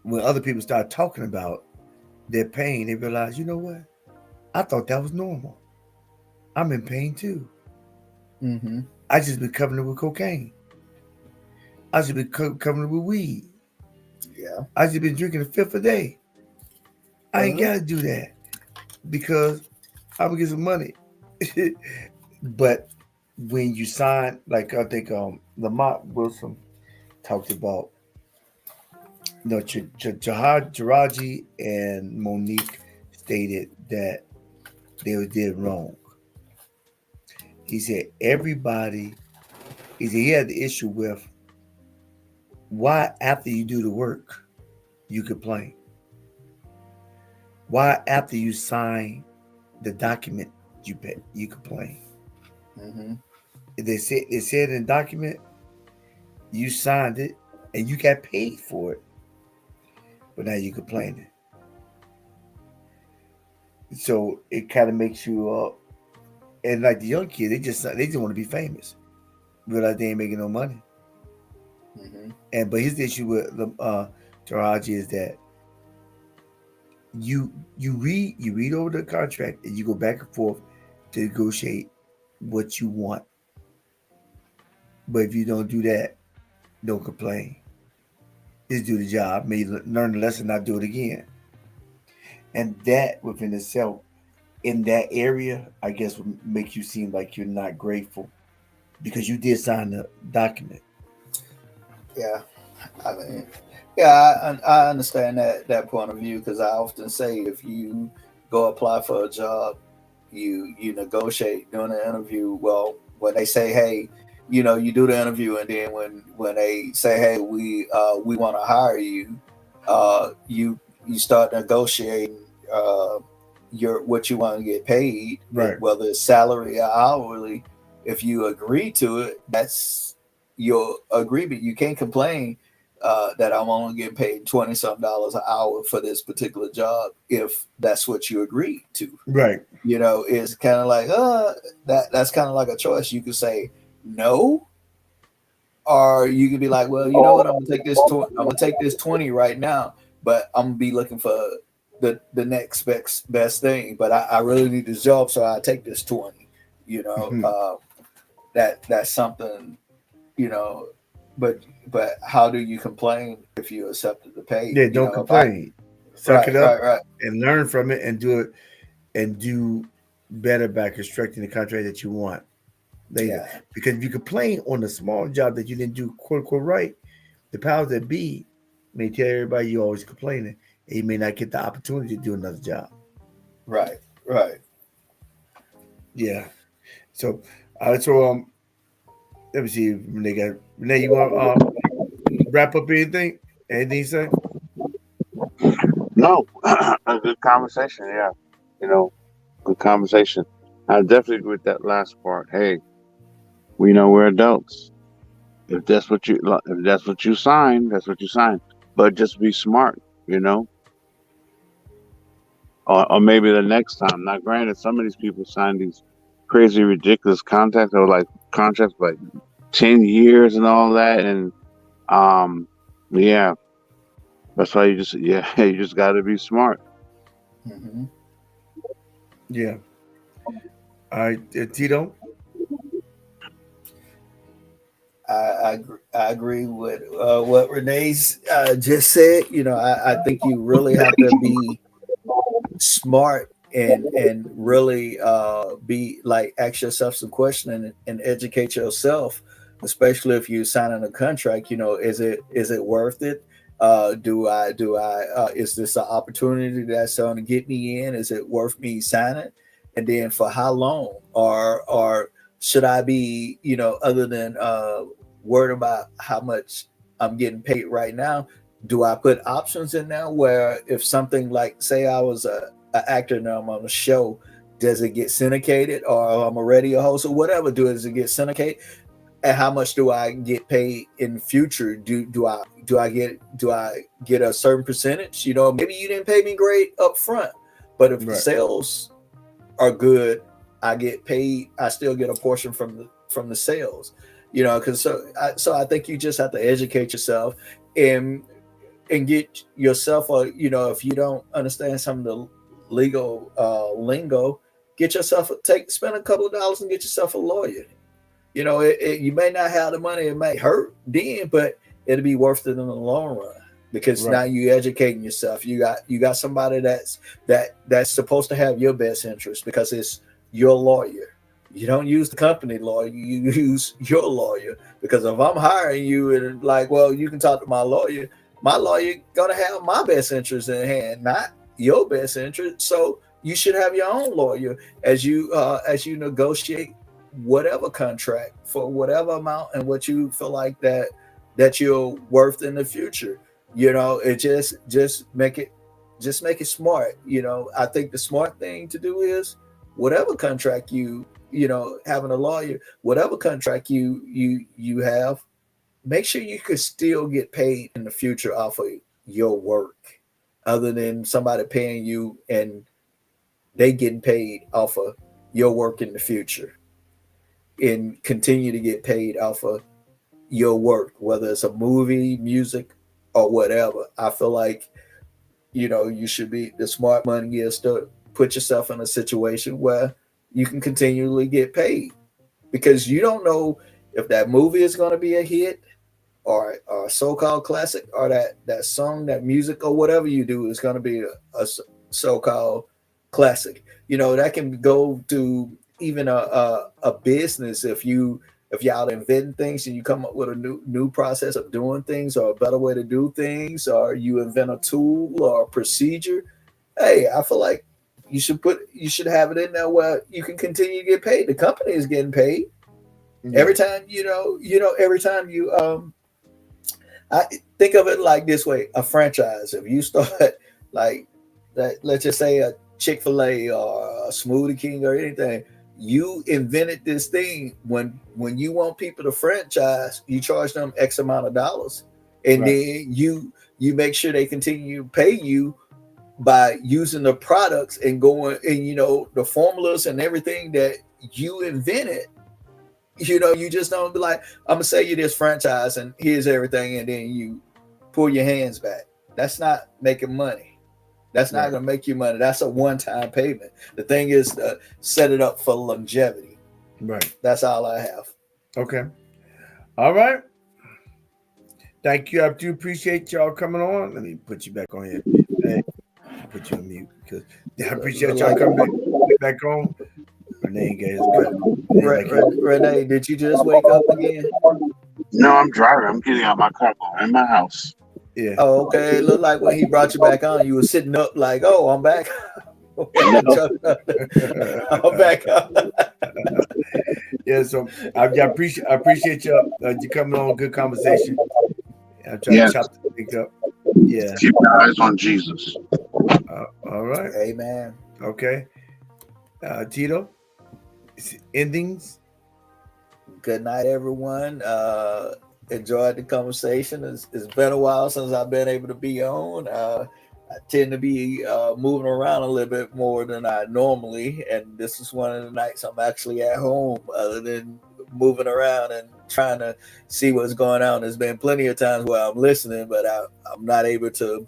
when other people start talking about their pain. They realize, you know what? I thought that was normal. I'm in pain too. Mm-hmm. I just been covering it with cocaine. I just been covering it with weed. Yeah. I just been drinking a fifth a day. I ain't gotta do that because I'm gonna get some money. But when you sign, like I think Lamont Wilson talked about, Jahad Jaraji and Monique stated that they were did wrong. He said he had the issue with why after you do the work you complain. Why after you sign the document you complain. Mm-hmm. It said in the document you signed it and you got paid for it, but now you complaining. So it kind of makes you and like the young kids, they just want to be famous. Realize they ain't making no money. Mm-hmm. But his issue with Taraji is that you read over the contract and you go back and forth to negotiate what you want. But if you don't do that, don't complain. Just do the job. Maybe learn the lesson, not do it again. And that within itself, in that area, I guess would make you seem like you're not grateful because you did sign the document. Yeah, I mean, yeah, I understand that point of view because I often say if you go apply for a job, you negotiate during the interview. Well, when they say, hey, you do the interview, and then when they say, hey, we want to hire you, you start negotiating what you want to get paid, right? Whether it's salary or hourly. If you agree to it, that's your agreement. You can't complain that I'm only getting paid $20-something an hour for this particular job if that's what you agreed to. Right. It's kind of like that's kind of like a choice. You could say no, or you could be like, well, you know what, I'm gonna take this 20 right now, but I'm gonna be looking for the next best thing. But I really need this job, so I take this 20. Mm-hmm. That's something, but how do you complain if you accepted the pay? Yeah, don't complain. Suck it up and learn from it and do it and do better by constructing the contract that you want later. Yeah. Because if you complain on a small job that you didn't do quote unquote right, the powers that be may tell everybody you're always complaining and you may not get the opportunity to do another job. Right. Yeah. So let me see if Renee, you want to wrap up anything? Anything you say? No, a good conversation. Yeah, good conversation. I definitely agree with that last part. Hey, we know we're adults. If that's what you sign, that's what you sign. But just be smart, or maybe the next time. Now, granted, some of these people sign these crazy, ridiculous contracts or like contracts for like 10 years and all that, and yeah, that's why you just got to be smart. Mm-hmm. Yeah. All right, Tito. I agree with what Renee's just said. I think you really have to be smart and really be like, ask yourself some questions and educate yourself especially if you're signing a contract. Is it worth it? Is this an opportunity that's going to get me in? Is it worth me signing? And then for how long? Or should I be, other than worried about how much I'm getting paid right now, do I put options in there where if something like, say I was an actor and I'm on a show, does it get syndicated, or I'm a radio host or whatever, does it get syndicated? And how much do I get paid in the future? Do I get a certain percentage? Maybe you didn't pay me great up front, but if the sales are good, I get paid. I still get a portion from the sales. Because so I think you just have to educate yourself and get yourself if you don't understand some of the legal lingo, get yourself spend a couple of dollars and get yourself a lawyer. You may not have the money, it may hurt then, but it'll be worth it in the long run, because now you're educating yourself. You got somebody that's supposed to have your best interest, because it's your lawyer. You don't use the company lawyer, you use your lawyer. Because if I'm hiring you and like, well, you can talk to my lawyer gonna have my best interest in hand, not your best interest. So you should have your own lawyer as you negotiate whatever contract for whatever amount and what you feel like that you're worth in the future. It just make it smart. I think the smart thing to do is whatever contract having a lawyer, whatever contract you have, make sure you could still get paid in the future off of your work, other than somebody paying you and they getting paid off of your work in the future, and continue to get paid off of your work, whether it's a movie, music, or whatever. I feel like, you should be, the smart money is to put yourself in a situation where you can continually get paid, because you don't know if that movie is going to be a hit or a so-called classic, or that song, that music, or whatever you do is going to be a so-called classic. That can go to even a business. If y'all invent things and you come up with a new process of doing things, or a better way to do things, or you invent a tool or a procedure, hey, I feel like you should have it in there where you can continue to get paid. The company is getting paid every time. Every time you I think of it like this way: a franchise. If you start like that, let's just say a Chick-fil-A or a Smoothie King or anything, you invented this thing. When you want people to franchise, you charge them X amount of dollars, and then you make sure they continue to pay you by using the products and going and the formulas and everything that you invented. You just don't be like, I'm gonna sell you this franchise and here's everything, and then you pull your hands back. That's not making money. That's not gonna make you money. That's a one-time payment. The thing is to set it up for longevity. Right. That's all I have. Okay. All right. Thank you. I do appreciate y'all coming on. Let me put you back on here. Hey, put you on mute because I appreciate y'all coming back on. Renee gave us Renee, did you just wake up again? No, I'm driving. I'm getting out my car. I'm in my house. Yeah. Oh, okay. It looked like when he brought you back on, you were sitting up like, oh, I'm back. I'm back up. Yeah, so I appreciate you coming on. Good conversation. I'm trying to chop the thing up. Yeah. Keep your eyes on Jesus. All right. Amen. Okay. Tito, endings. Good night, everyone. Enjoyed the conversation. It's been a while since I've been able to be on. I tend to be moving around a little bit more than I normally, and this is one of the nights I'm actually at home, other than moving around and trying to see what's going on. There's been plenty of times where I'm listening, but I'm not able to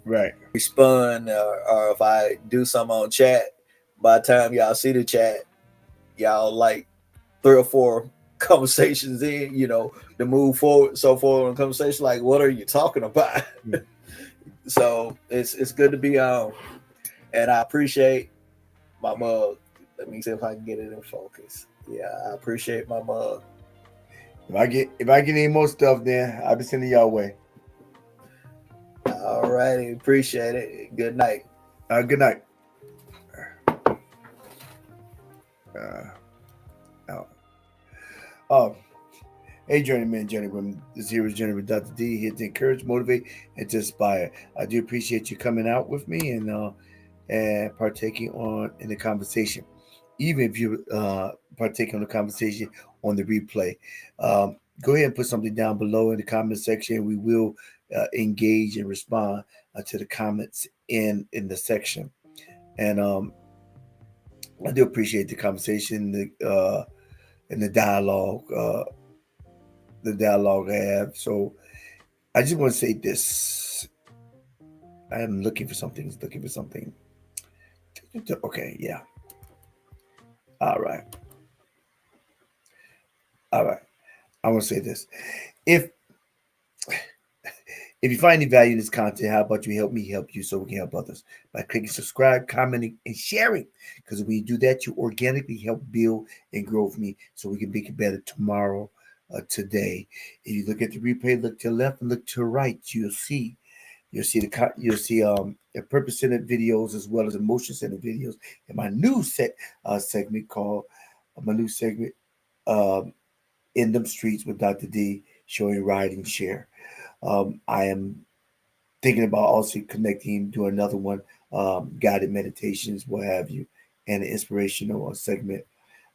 respond, or if I do something on chat, by the time y'all see the chat, y'all like 3 or 4 conversations in, to move forward in conversation, like, what are you talking about? So it's good to be on, and I appreciate my mug. Let me see if I can get it in focus. Yeah, I appreciate my mug. If I get any more stuff, then I'll be sending y'all way. All righty, appreciate it. Good night. Good night. Hey, journeyman, journeywomen. This here is Journey with Dr. D, here to encourage, motivate, and to inspire. I do appreciate you coming out with me and partaking in the conversation. Even if you partake on the conversation on the replay, go ahead and put something down below in the comment section. We will engage and respond to the comments in the section. And I do appreciate the conversation, and the dialogue. I have. So I just want to say this. I am looking for something. Okay, yeah. All right. I want to say this. If you find any value in this content, how about you help me help you so we can help others by clicking subscribe, commenting, and sharing? Because when you do that, you organically help build and grow with me so we can make it better tomorrow, today. If you look at the replay, look to the left and look to the right, you'll see purpose-centered videos as well as emotion-centered videos in my new segment called In Them Streets with Dr. D, showing ride and share. I am thinking about also connecting to another one, guided meditations, what have you, and an inspirational segment.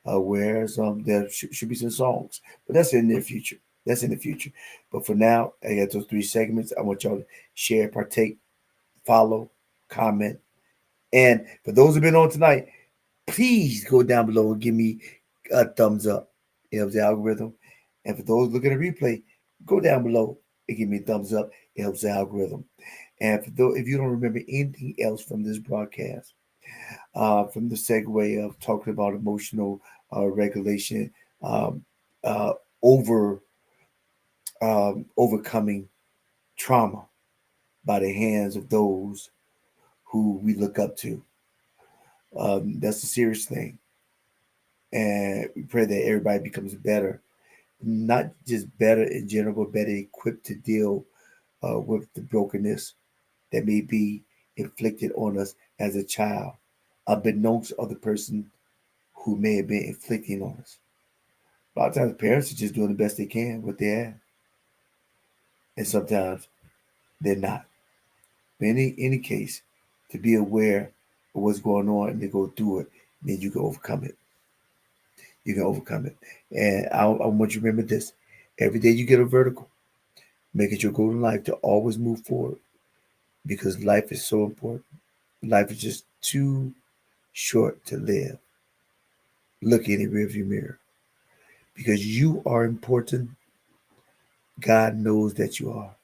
Whereas there should be some songs, but that's in the near future. But for now, I got those 3 segments. I want y'all to share, partake, follow, comment, and for those who've been on tonight, please go down below and give me a thumbs up. It helps the algorithm. And for those looking at the replay, go down below and give me a thumbs up. It helps the algorithm. And for those, if you don't remember anything else from this broadcast, from the segue of talking about emotional regulation, overcoming trauma by the hands of those who we look up to. That's a serious thing. And we pray that everybody becomes better, not just better in general, but better equipped to deal with the brokenness that may be inflicted on us as a child, unbeknownst of the person who may have been inflicting on us. A lot of times parents are just doing the best they can with their have. And sometimes they're not. But in any case, to be aware of what's going on and to go through it means you can overcome it. And I want you to remember this. Every day you get a vertical, make it your goal in life to always move forward, because life is so important. Life is just too short to live looking in the rearview mirror. Because you are important. God knows that you are.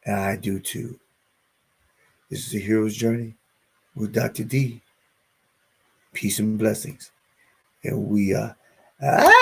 And I do too. This is a hero's journey with Dr. D. Peace and blessings. And we are out.